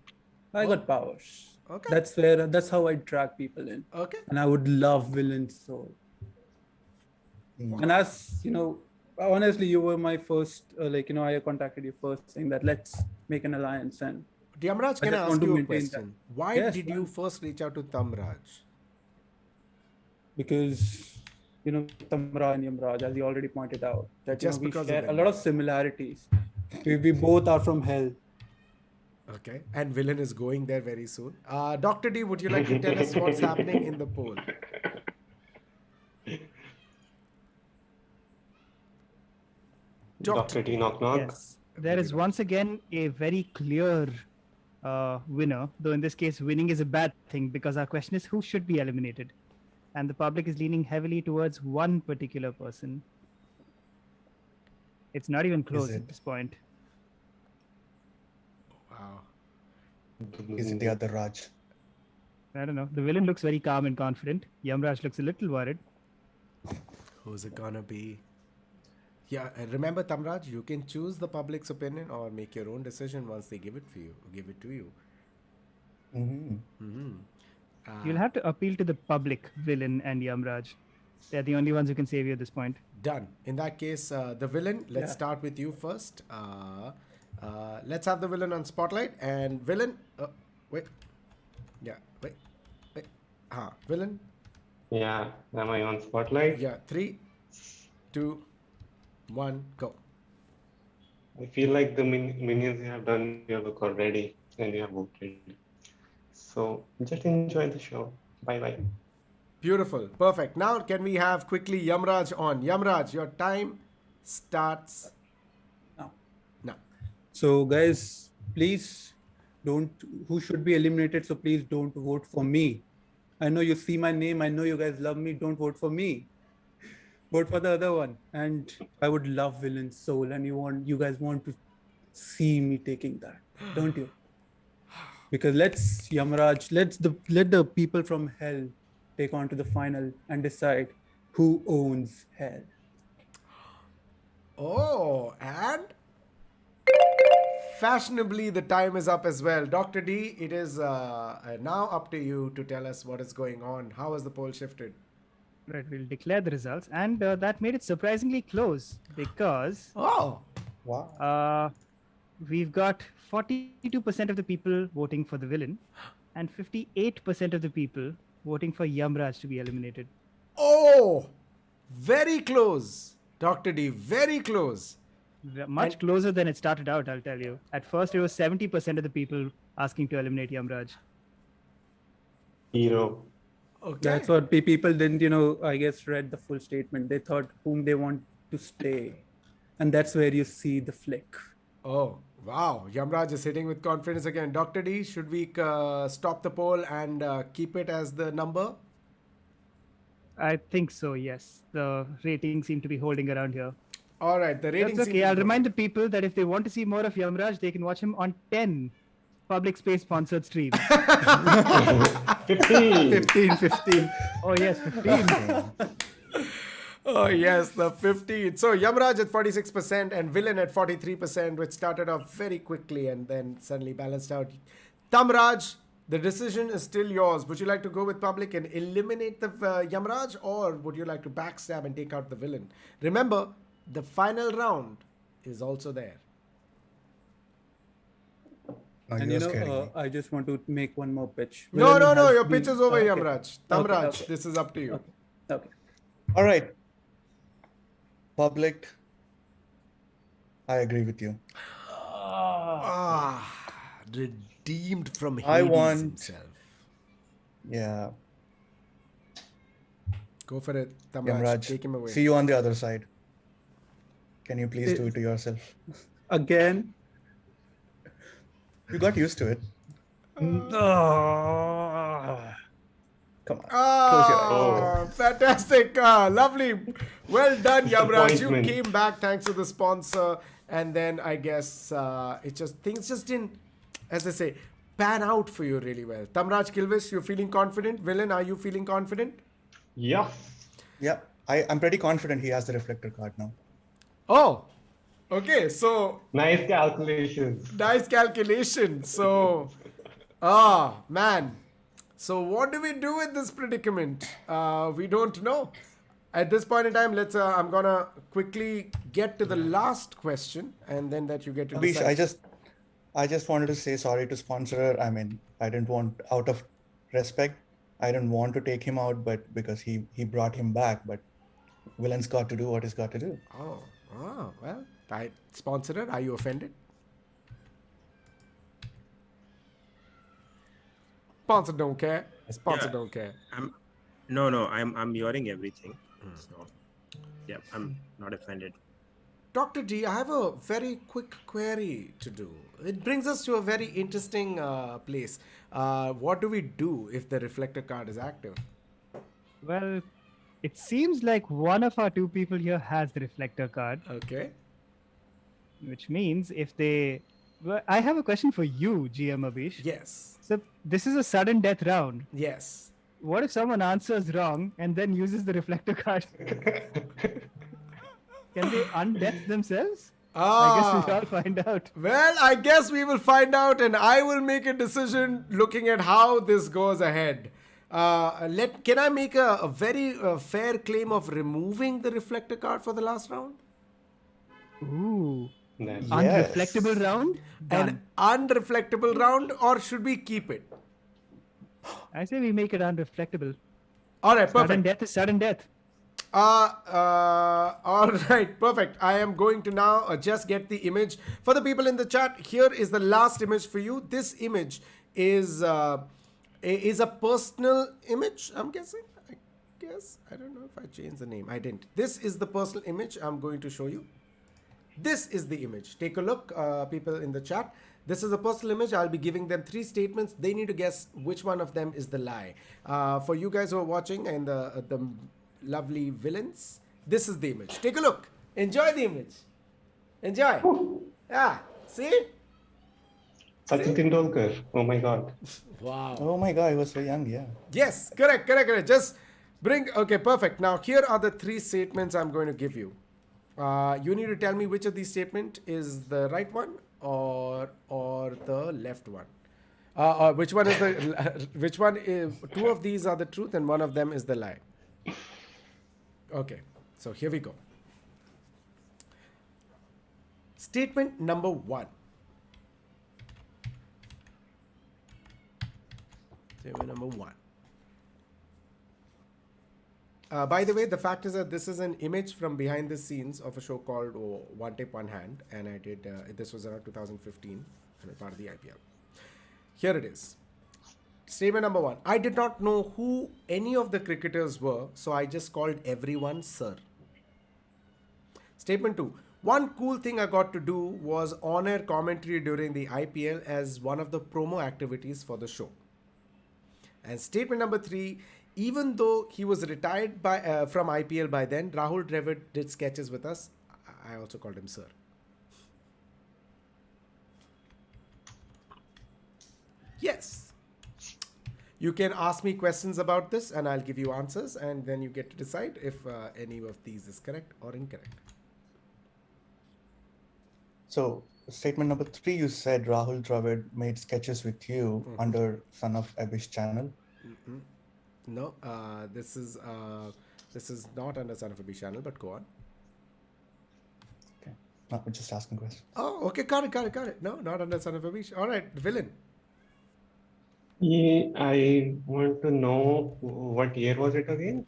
I got powers. Okay. That's how I drag people in. Okay. And I would love villains so. And as you know, honestly, you were my first. I contacted you first, saying that let's make an alliance. And Yamraj, can I just ask want to you a maintain question? that. Why Yes, did you first reach out to Tamraj? Because Tamra and Yamraj, as you already pointed out, that Just we because of share them. a lot of similarities. We both are from hell. Okay. And villain is going there very soon. Dr. D, would you like to tell us what's happening in the poll? Dr. D, knock knock. Yes. There is once again a very clear winner, though in this case, winning is a bad thing because our question is who should be eliminated? And the public is leaning heavily towards one particular person. It's not even close at this point. Wow. Is it the other Raj? I don't know. The villain looks very calm and confident. Yamraj looks a little worried. Who's it gonna be? Yeah, and remember, Tamraj, you can choose the public's opinion or make your own decision once they give it to you. You'll have to appeal to the public, villain and Yamraj. They're the only ones who can save you at this point. Done. In that case, the villain, let's start with you first. Let's have the villain on spotlight. And villain, wait. Villain. Yeah, am I on spotlight? Yeah, 3, 2, 1, go. I feel like the minions you have done your work already and you have voted. So just enjoy the show. Bye bye. Beautiful. Perfect. Now, can we have quickly Yamraj on? Yamraj, your time starts now. So, guys, please don't. Who should be eliminated? So please don't vote for me. I know you see my name. I know you guys love me. Don't vote for me. Vote for the other one. And I would love villain's soul. And you guys want to see me taking that, don't you? Because let the people from hell take on to the final and decide who owns hell. Oh, and fashionably, the time is up as well. Dr. D, it is now up to you to tell us what is going on. How has the poll shifted? Right, we'll declare the results, and that made it surprisingly close because wow, we've got 42% of the people voting for the villain, and 58% of the people voting for Yamraj to be eliminated. Oh, very close, Dr. D. Very close. Much closer than it started out, I'll tell you. At first, it was 70% of the people asking to eliminate Yamraj. Hero. Okay. That's what people didn't, I guess, read the full statement. They thought whom they want to stay. And that's where you see the flick. Oh, wow. Yamraj is hitting with confidence again. Dr. D, should we stop the poll and keep it as the number? I think so, yes. The ratings seem to be holding around here. All right, the ratings. That's okay. I'll remind the people that if they want to see more of Yamraj, they can watch him on 10 public space sponsored streams. 15. Oh, yes, 15. Oh, yes, the 15. So, Yamraj at 46% and Villain at 43%, which started off very quickly and then suddenly balanced out. Tamraj, the decision is still yours. Would you like to go with public and eliminate the Yamraj, or would you like to backstab and take out the villain? Remember, the final round is also there. And I just want to make one more pitch. No, your pitch is over, Yamraj. Tamraj, Okay. this is up to you. Okay. All right. Public, I agree with you. Redeemed from Hades I want himself. Yeah. Go for it, Tamraj. Yamraj, Take him away. see you on the other side. Can you please do it to yourself? Again? You got used to it. Come on. Close your eyes. Fantastic. Lovely. Well done, Yamraj. You Disappointment. came back thanks to the sponsor. And then I guess things just didn't, as they say, pan out for you really well. Tamraj Kilvish, you're feeling confident? Villain, are you feeling confident? Yeah. Yeah, I'm pretty confident he has the reflector card now. Oh, okay. So Nice calculations. nice calculation. So, man. So what do we do with this predicament? We don't know. At this point in time, I'm gonna quickly get to the last question, and then that you get to Abish, decide. I just wanted to say sorry to sponsor. I mean, I didn't want, out of respect, I didn't want to take him out, but because he brought him back. But Villain's got to do what he's got to do. Well, I sponsored it. Are you offended? Sponsor don't care. Sponsor don't care. I'm hearing everything. So, yeah, I'm not offended. Dr. D, I have a very quick query to do. It brings us to a very interesting place. What do we do if the reflector card is active? Well, it seems like one of our two people here has the reflector card. Okay. Which means if they... Well, I have a question for you, GM Abish. Yes. So this is a sudden death round. Yes. What if someone answers wrong and then uses the reflector card? Can they undeath themselves? I guess we'll all find out. Well, I guess we will find out, and I will make a decision looking at how this goes ahead. Can I make a very fair claim of removing the reflector card for the last round? Ooh. Nice. Unreflectable round? An unreflectable round, or should we keep it? I say we make it unreflectable. All right, Sudden perfect. death is sudden death. All right, perfect. I am going to now just get the image. For the people in the chat, here is the last image for you. This image is a personal image, I'm guessing. I don't know if I changed the name. I didn't. This is the personal image I'm going to show you. This is the image. Take a look, people in the chat. This is a personal image. I'll be giving them 3 statements. They need to guess which one of them is the lie. For you guys who are watching and the lovely villains, this is the image. Take a look. Enjoy the image. Enjoy. Yeah. See? Sachin Tendulkar. Oh my God. Wow. Oh my God, he was so young, yeah. Yes, correct. Just bring, okay, perfect. Now, here are the 3 statements I'm going to give you. You need to tell me which of these statements is the right one or the left one. Which one is the, which one is, 2 of these are the truth and 1 of them is the lie. Okay, so here we go. Statement number 1. Statement number 1. By the way, the fact is that this is an image from behind the scenes of a show called One Tape, One Hand, and I did, this was around 2015, and a part of the IPL. Here it is. Statement number 1. I did not know who any of the cricketers were, so I just called everyone sir. Statement 2. One cool thing I got to do was on-air commentary during the IPL as one of the promo activities for the show. And statement number 3. Even though he was retired from IPL by then, Rahul Dravid did sketches with us. I also called him sir. Yes. You can ask me questions about this and I'll give you answers, and then you get to decide if any of these is correct or incorrect. So, statement number 3, you said Rahul Dravid made sketches with you under Son of Abish channel. No, this is not under Son of Abish channel, but go on. Okay. No, I'm just asking questions. Oh, okay, got it. No, not under Son of Abish. All right, villain. Yeah, I want to know what year was it again?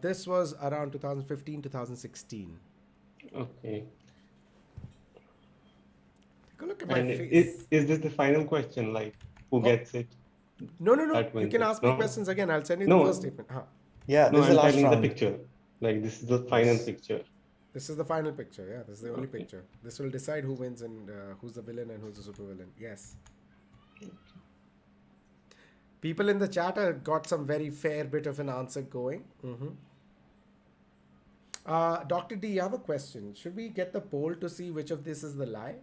This was around 2015, 2016. Okay. Take a look at my And face. is this the final question? Like, who gets it? No. That You wins can it. ask me No? questions again. I'll send you No. the first statement. Yeah, No, this is I'm the last telling round. the picture. Like, this is the final picture. This is the final picture. Yeah, this is the only Okay. picture. This will decide who wins and who's the villain and who's the supervillain. Yes. People in the chat have got some very fair bit of an answer going. Dr. D, you have a question. Should we get the poll to see which of this is the lie?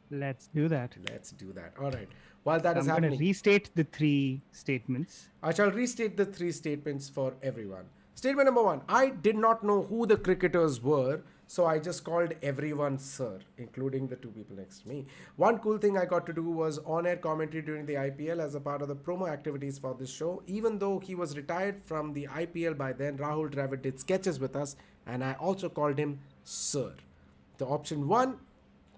Let's do that. Let's do that. All right. While that is I'm going happening, to restate the 3 statements. I shall restate the 3 statements for everyone. Statement number 1. I did not know who the cricketers were, so I just called everyone sir, including the 2 people next to me. One cool thing I got to do was on-air commentary during the IPL as a part of the promo activities for this show. Even though he was retired from the IPL by then, Rahul Dravid did sketches with us, and I also called him sir. The option 1,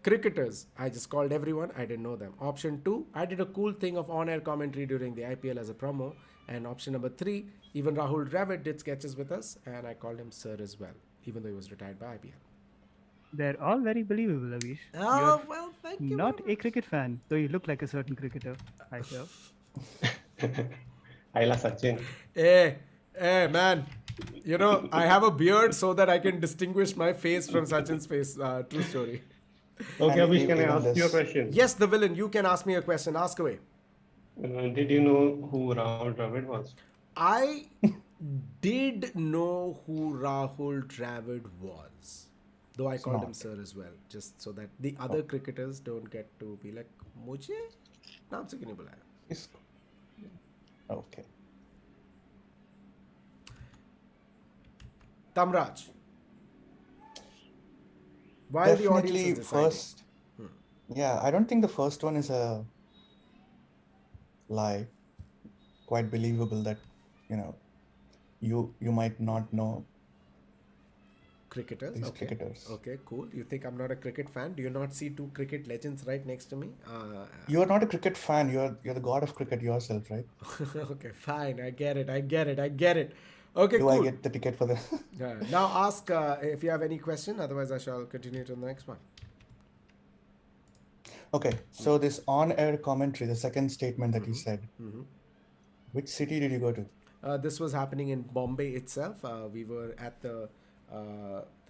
cricketers, I just called everyone, I didn't know them. Option 2, I did a cool thing of on-air commentary during the IPL as a promo. And option number 3, even Rahul Dravid did sketches with us, and I called him sir as well, even though he was retired by IPL. They're all very believable, Abish. Oh, well, thank you. Not a cricket fan, though you look like a certain cricketer, I feel. I love Sachin. Hey, man. You know, I have a beard so that I can distinguish my face from Sachin's face. True story. Okay, And Abish, can I even ask you a this- question? Yes, the villain, you can ask me a question. Ask away. Did you know who Rahul Dravid was? I did know who Rahul Dravid was, though I called him sir as well, just so that the other cricketers don't get to be like, मुझे नाम से क्यों नहीं बुलाया? Okay. Tamraj. While the audience Definitely is deciding. first. Yeah, I don't think the first one is a lie. Quite believable that, you might not know Cricketers. these Okay. cricketers. Okay, cool. You think I'm not a cricket fan? Do you not see 2 cricket legends right next to me? You are not a cricket fan. You're the god of cricket yourself, right? Okay, fine. I get it. Okay, Do cool. I get the ticket for the? Now ask if you have any question. Otherwise, I shall continue to the next one. Okay, so this on-air commentary, the second statement that you said, which city did you go to? This was happening in Bombay itself. We were at the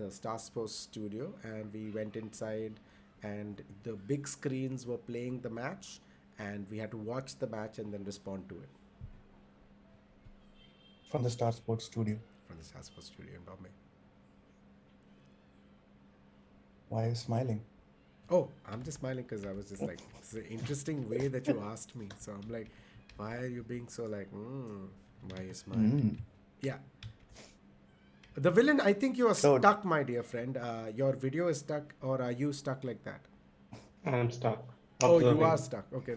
Star Sports studio, and we went inside, and the big screens were playing the match, and we had to watch the match and then respond to it. From the Star Sports studio. From the Star Sports studio in Bombay. Why are you smiling? Oh, I'm just smiling because I was just like, it's an interesting way that you asked me. So I'm like, why are you being so like, why are you smiling? Yeah. The villain, I think you are stuck, my dear friend. Your video is stuck, or are you stuck like that? I'm stuck. Oh, Observing. you are stuck. Okay,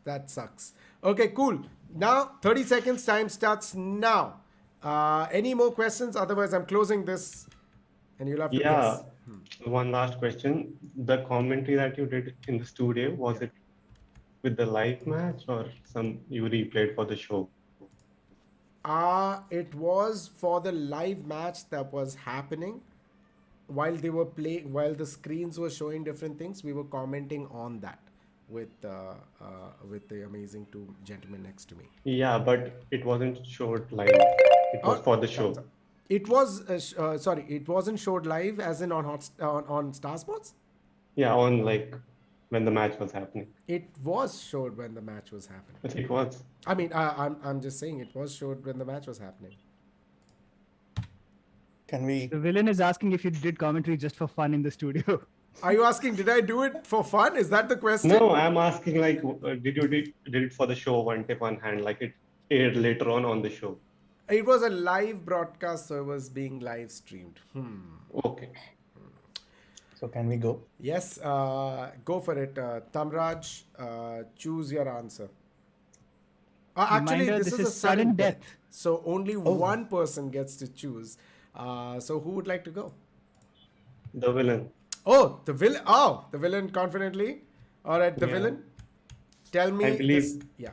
that sucks. Okay, cool. Now, 30 seconds time starts now. Any more questions? Otherwise, I'm closing this, and you'll have to guess. One last question. The commentary that you did in the studio, was it with the live match or some you replayed for the show? It was for the live match that was happening. While they were playing, while the screens were showing different things, we were commenting on that with the amazing two gentlemen next to me. Yeah, but it wasn't showed live. It was for the show. It was sorry, it wasn't showed live, as in on Star Sports. Yeah, on like when the match was happening. It was showed when the match was happening. But it was. I mean, I'm just saying it was showed when the match was happening. Can we? The villain is asking if you did commentary just for fun in the studio. Are you asking, did I do it for fun? Is that the question? No, I'm asking like, did it for the show one tip one hand, like it aired later on the show? It was a live broadcast, so it was being live streamed. Okay. So can we go? Yes, go for it. Tamraj, choose your answer. Actually, Reminder, this is a sudden death. So only one person gets to choose. So who would like to go? The villain. Oh, the villain. Oh, the villain confidently. All right, the villain. Tell me. I believe. Yeah.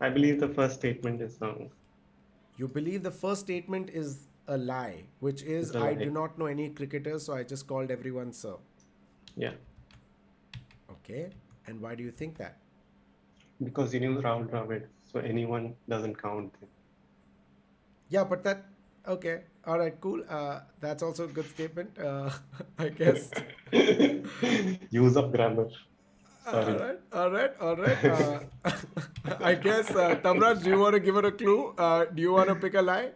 I believe the first statement is wrong. You believe the first statement is a lie, which is I do not know any cricketers, so I just called everyone sir. Yeah. Okay. And why do you think that? Because you knew Rahul Dravid, so anyone doesn't count. Yeah, but that. Okay. All right. Cool. That's also a good statement. I guess. Use of grammar. Sorry. All right. I guess, Tamraj, do you want to give her a clue? Do you want to pick a lie?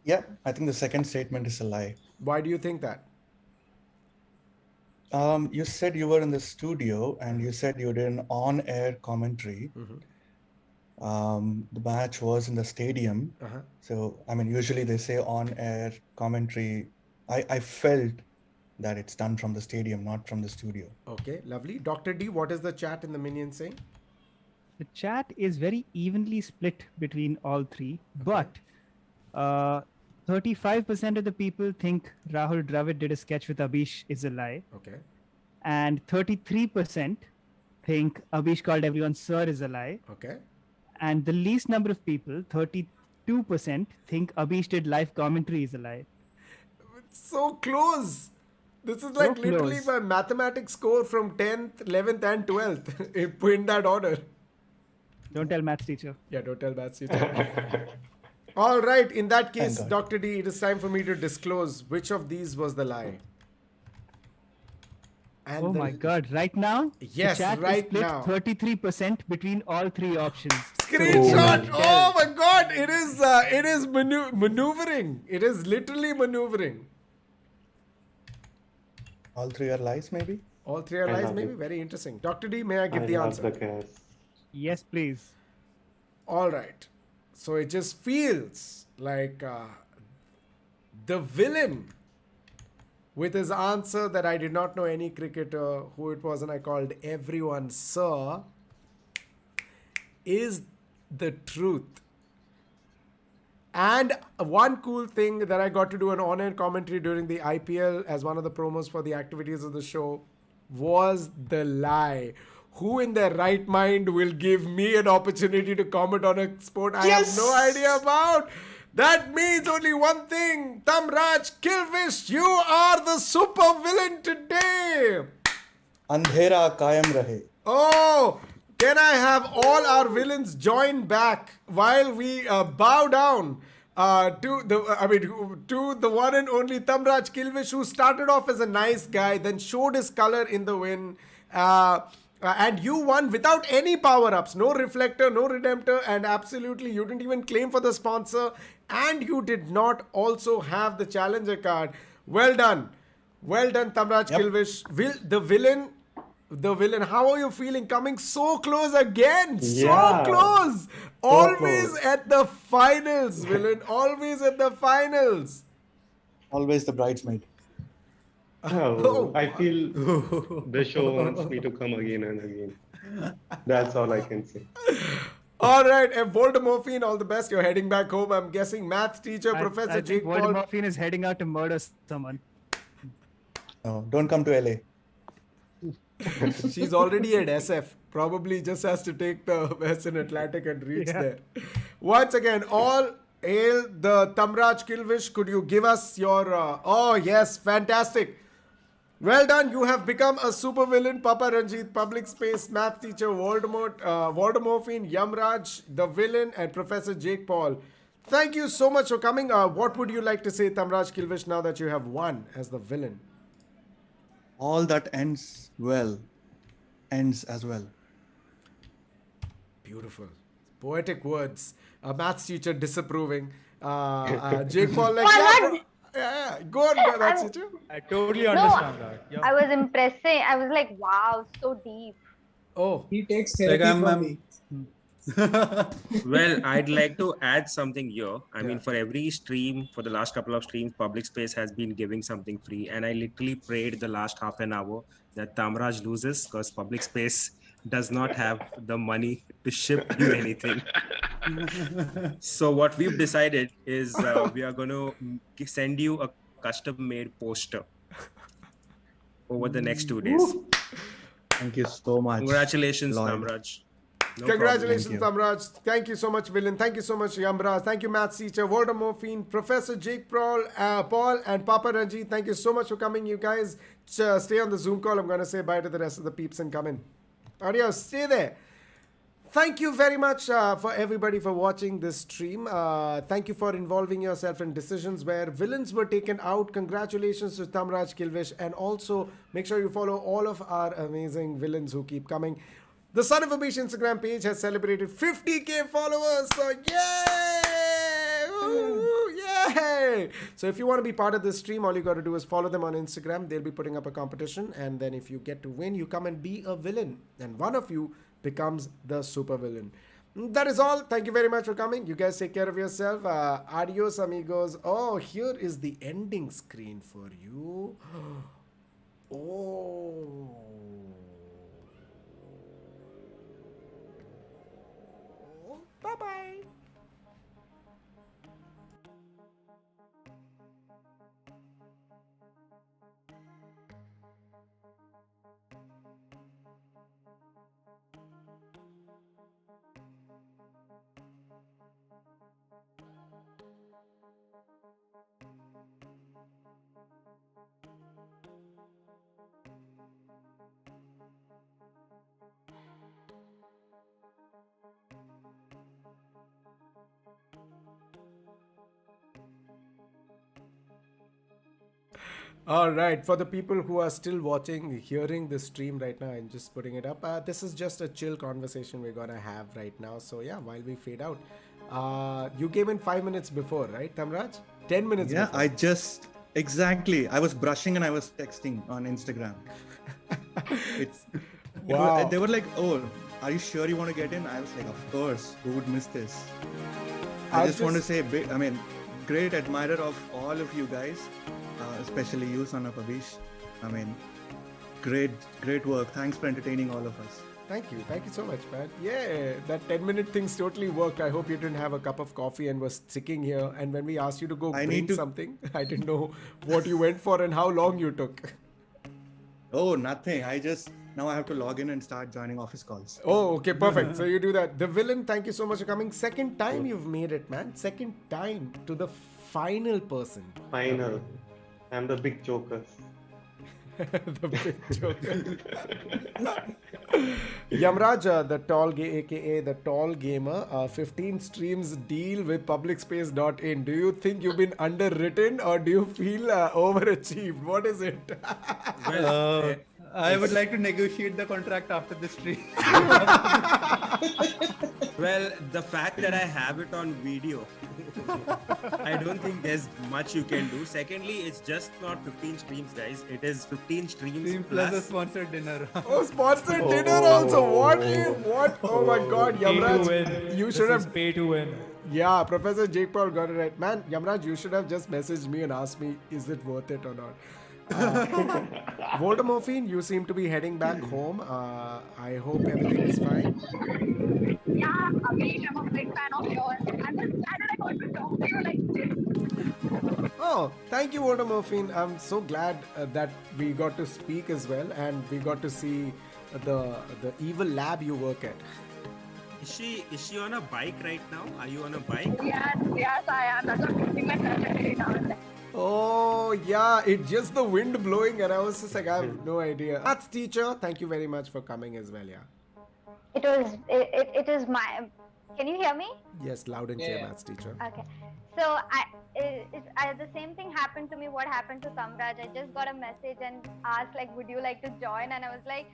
Yeah, I think the second statement is a lie. Why do you think that? You said you were in the studio and you said you did an on-air commentary. The match was in the stadium. So, I mean, usually they say on-air commentary. I felt that it's done from the stadium, not from the studio. Okay, lovely. Dr. D, what is the chat in the minion saying? The chat is very evenly split between all three, but 35% of the people think Rahul Dravid did a sketch with Abish is a lie. Okay. And 33% think Abish called everyone sir is a lie. Okay. And the least number of people, 32%, think Abish did live commentary is a lie. So close. This is like literally close. my mathematics score from 10th, 11th and 12th in that order. Don't tell maths teacher. Yeah, don't tell maths teacher. All right. In that case, Dr. D, it is time for me to disclose which of these was the lie. And oh my God! Right now, yes, the chat right is split now, 33% between all three options. Screenshot! Oh my God! It is maneuvering. It is literally maneuvering. All three are lies, maybe? All three are lies, maybe? Very interesting. Dr. D, may I give the answer? Yes, please. All right. So it just feels like the villain with his answer that I did not know any cricketer who it was and I called everyone sir is the truth. And one cool thing that I got to do an on-air commentary during the IPL as one of the promos for the activities of the show was the lie. Who in their right mind will give me an opportunity to comment on a sport I have no idea about? That means only one thing. Tamraj Kilvish, you are the super villain today. Andhera kayam rahe. Oh, can I have all our villains join back while we bow down to the one and only Tamraj Kilvish, who started off as a nice guy, then showed his color in the win. And you won without any power-ups, no reflector, no redemptor, and absolutely you didn't even claim for the sponsor, and you did not also have the challenger card. Well done, Tamraj Kilvish. The villain, how are you feeling? Coming so close again, so close. Always at the finals, villain. Always at the finals. Always the bridesmaid. Oh, I feel the show wants me to come again and again. That's all I can say. All right, and Voldemorphine, all the best. You're heading back home. I'm guessing math teacher, Professor I think Jake Paul. Voldemorphine is heading out to murder someone. Oh, don't come to LA. She's already at SF. Probably just has to take the Western Atlantic and reach there. Once again, all hail the Tamraj Kilvish. Could you give us your... oh, yes, fantastic. Well done. You have become a supervillain. Papa Ranjit, public space math teacher, Voldemorphine, Yamraj, the villain, and Professor Jake Paul. Thank you so much for coming. What would you like to say, Tamraj Kilvish, now that you have won as the villain? All that ends well ends as well. Beautiful. Poetic words. A maths teacher disapproving. Jake Paul like, yeah, go on, maths teacher. I totally understand that. Yeah. I was impressing. I was like, wow, so deep. Oh. He takes therapy from me. Well, I'd like to add something here. I mean, for every stream, for the last couple of streams, Public Space has been giving something free. And I literally prayed the last half an hour that Tamraj loses because Public Space does not have the money to ship you anything. So what we've decided is we are going to send you a custom-made poster over the next 2 days. Thank you so much. Congratulations, Lloyd. Tamraj. No Congratulations, problem. Tamraj. Thank you so much, villain. Thank you so much, Yamraj. Thank you, maths teacher, Voldemorphine, Professor Jake Paul, and Papa Ranjit. Thank you so much for coming, you guys. Stay on the Zoom call. I'm going to say bye to the rest of the peeps and come in. Adios. Stay there. Thank you very much for everybody for watching this stream. Thank you for involving yourself in decisions where villains were taken out. Congratulations to Tamraj Kilvish. And also, make sure you follow all of our amazing villains who keep coming. The Son of Abish Instagram page has celebrated 50k followers. So yay! Ooh, yay! So if you want to be part of this stream, all you got to do is follow them on Instagram. They'll be putting up a competition. And then if you get to win, you come and be a villain. And one of you becomes the super villain. That is all. Thank you very much for coming. You guys take care of yourself. Adios, amigos. Oh, here is the ending screen for you. Oh. Bye-bye. All right, for the people who are still watching, hearing the stream right now, and just putting it up, this is just a chill conversation we're gonna have right now. So yeah, while we fade out, you came in 5 minutes before, right, Tamraj? 10 minutes before. Exactly. I was brushing and I was texting on Instagram. Wow. They were like, oh, are you sure you want to get in? I was like, of course, who would miss this? I just want to say, great admirer of all of you guys. Especially you, Son of Abish. I mean, great work. Thanks for entertaining all of us. Thank you so much, man. Yeah, that 10-minute things totally worked. I hope you didn't have a cup of coffee and was sticking here. And when we asked you to go bring something, I didn't know what you went for and how long you took. Oh, nothing. Now I have to log in and start joining office calls. Oh, okay, perfect. So you do that. The villain, thank you so much for coming. Second time you've made it, man. Second time to the final person. Final. I'm the big joker. The big joker. Yamraj, aka the tall gamer, 15 streams deal with publicspace.in. Do you think you've been underwritten or do you feel overachieved? What is it? Well, I would like to negotiate the contract after this stream. Well, the fact that I have it on video, I don't think there's much you can do. Secondly, it's just not 15 streams, guys. It is 15 streams plus a sponsored dinner. Oh, sponsored dinner also. What? Oh my God, Yamraj, you should have pay to win. Yeah, Professor Jake Paul got it right. Man, Yamraj, you should have just messaged me and asked me, is it worth it or not? Voldemorphine, you seem to be heading back home. I hope everything is fine. Yeah, Abish, I'm a big fan of yours. I'm just glad that I got to talk to you like this. Oh, thank you, Voldemorphine. I'm so glad that we got to speak as well, and we got to see the evil lab you work at. Is she on a bike right now? Are you on a bike? Yes, I am. That's what keeping my sanity down. Oh, yeah, it's just the wind blowing, and I was just like, I have no idea. Maths teacher, thank you very much for coming as well, yeah. It is my. Can you hear me? Yes, loud and clear, maths teacher. Okay. So the same thing happened to me. What happened to Samraj? I just got a message and asked like, would you like to join? And I was like,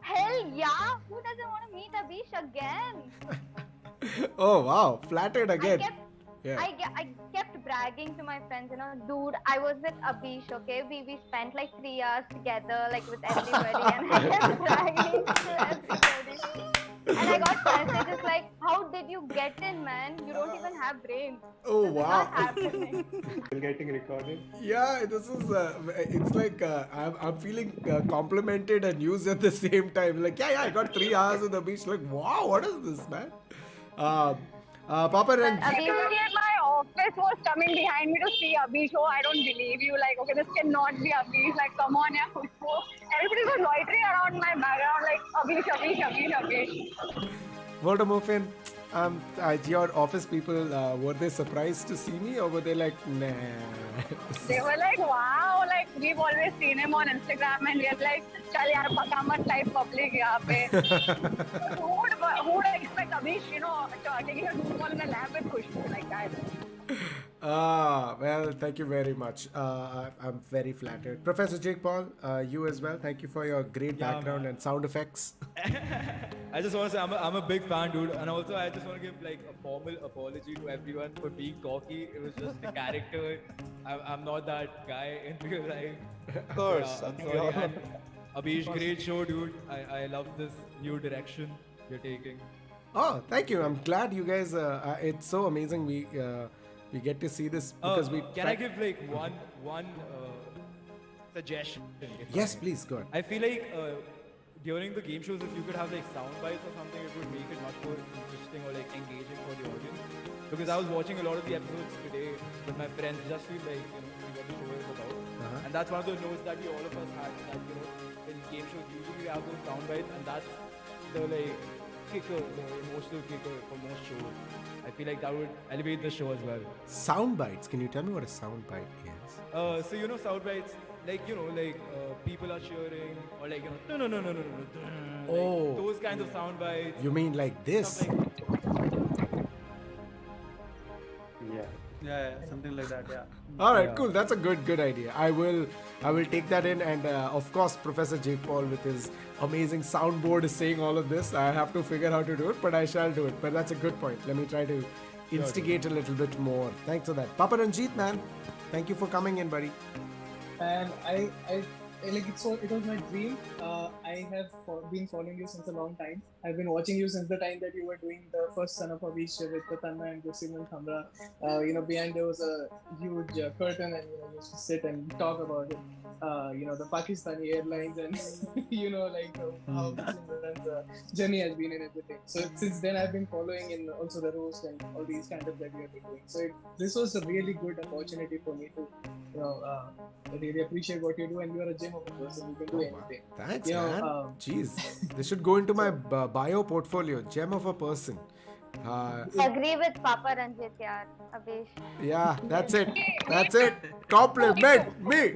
hell yeah! Who doesn't want to meet Abish again? Oh, wow, flattered again. I kept bragging to my friends, dude, I was with Abish, okay? We spent like 3 hours together, like with everybody, and I kept bragging to everybody. And I got messages like, how did you get in, man? You don't even have brains. Oh, this wow. is not happening. Getting recorded. Yeah, this is, it's like I'm feeling complimented and used at the same time. Like, yeah, I got 3 hours on the beach. Like, wow, what is this, man? Papa and Security at my office was coming behind me to see Abish. Oh, I don't believe you. Like, okay, this cannot be Abish. Like, come on, yeah. Everybody was loitering around my background, like, Abish. Voldemorphine, your office people, were they surprised to see me, or were they like, nah? They were like, wow, like, we've always seen him on Instagram, and we're like, chal yaar, pakamat type public yahan pe. Who would expect Abish, taking a Zoom call in the lab with Khushbu like that? Well, thank you very much. I'm very flattered. Professor Jake Paul, you as well. Thank you for your great background and sound effects. I just want to say I'm a big fan, dude, and also I just want to give like a formal apology to everyone for being cocky. It was just a character. I'm not that guy in real life. Of course. I'm sorry. And Abish, great show, dude. I love this new direction you're taking. Oh, thank you. I'm glad you guys. It's so amazing. We get to see this because we. Can I give like one suggestion? Yes, please go on. I feel like during the game shows, if you could have like sound bites or something, it would make it much more interesting or like engaging for the audience. Because I was watching a lot of the episodes today with my friends, just feel like what the show is about, and that's one of those notes that we all of us had. That in game shows usually we have those sound bites, and that's the like kicker, the emotional kicker for most shows. I feel like that would elevate the show as well. Sound bites. Can you tell me what a sound bite is? So sound bites, like people are cheering or like no, like those kinds of sound bites. You mean like this? Yeah, something like that. Yeah. All right, cool. That's a good idea. I will take that in, and of course, Professor Jake Paul with his amazing soundboard is saying all of this. I have to figure out how to do it, but I shall do it. But that's a good point. Let me try to instigate a little bit more. Thanks for that, Papa Ranjit, man. Thank you for coming in, buddy. And I like it was my dream. I have been following you since a long time. I've been watching you since the time that you were doing the first Son of Abish with Tanna and Josim and Khamra. Behind there was a huge curtain, and you used to sit and talk about it. The Pakistani Airlines and how Simran's journey has been and everything. So since then I've been following in also the roast and all these kind of that we have been doing. So this was a really good opportunity for me to I really appreciate what you do, and you are a gem of a person. You can do anything. Thanks, man. Jeez, this should go into my bio portfolio. Gem of a person. Agree with Papa Ranjit, yaar, Abish. Yeah, that's it. That's it. Compliment me.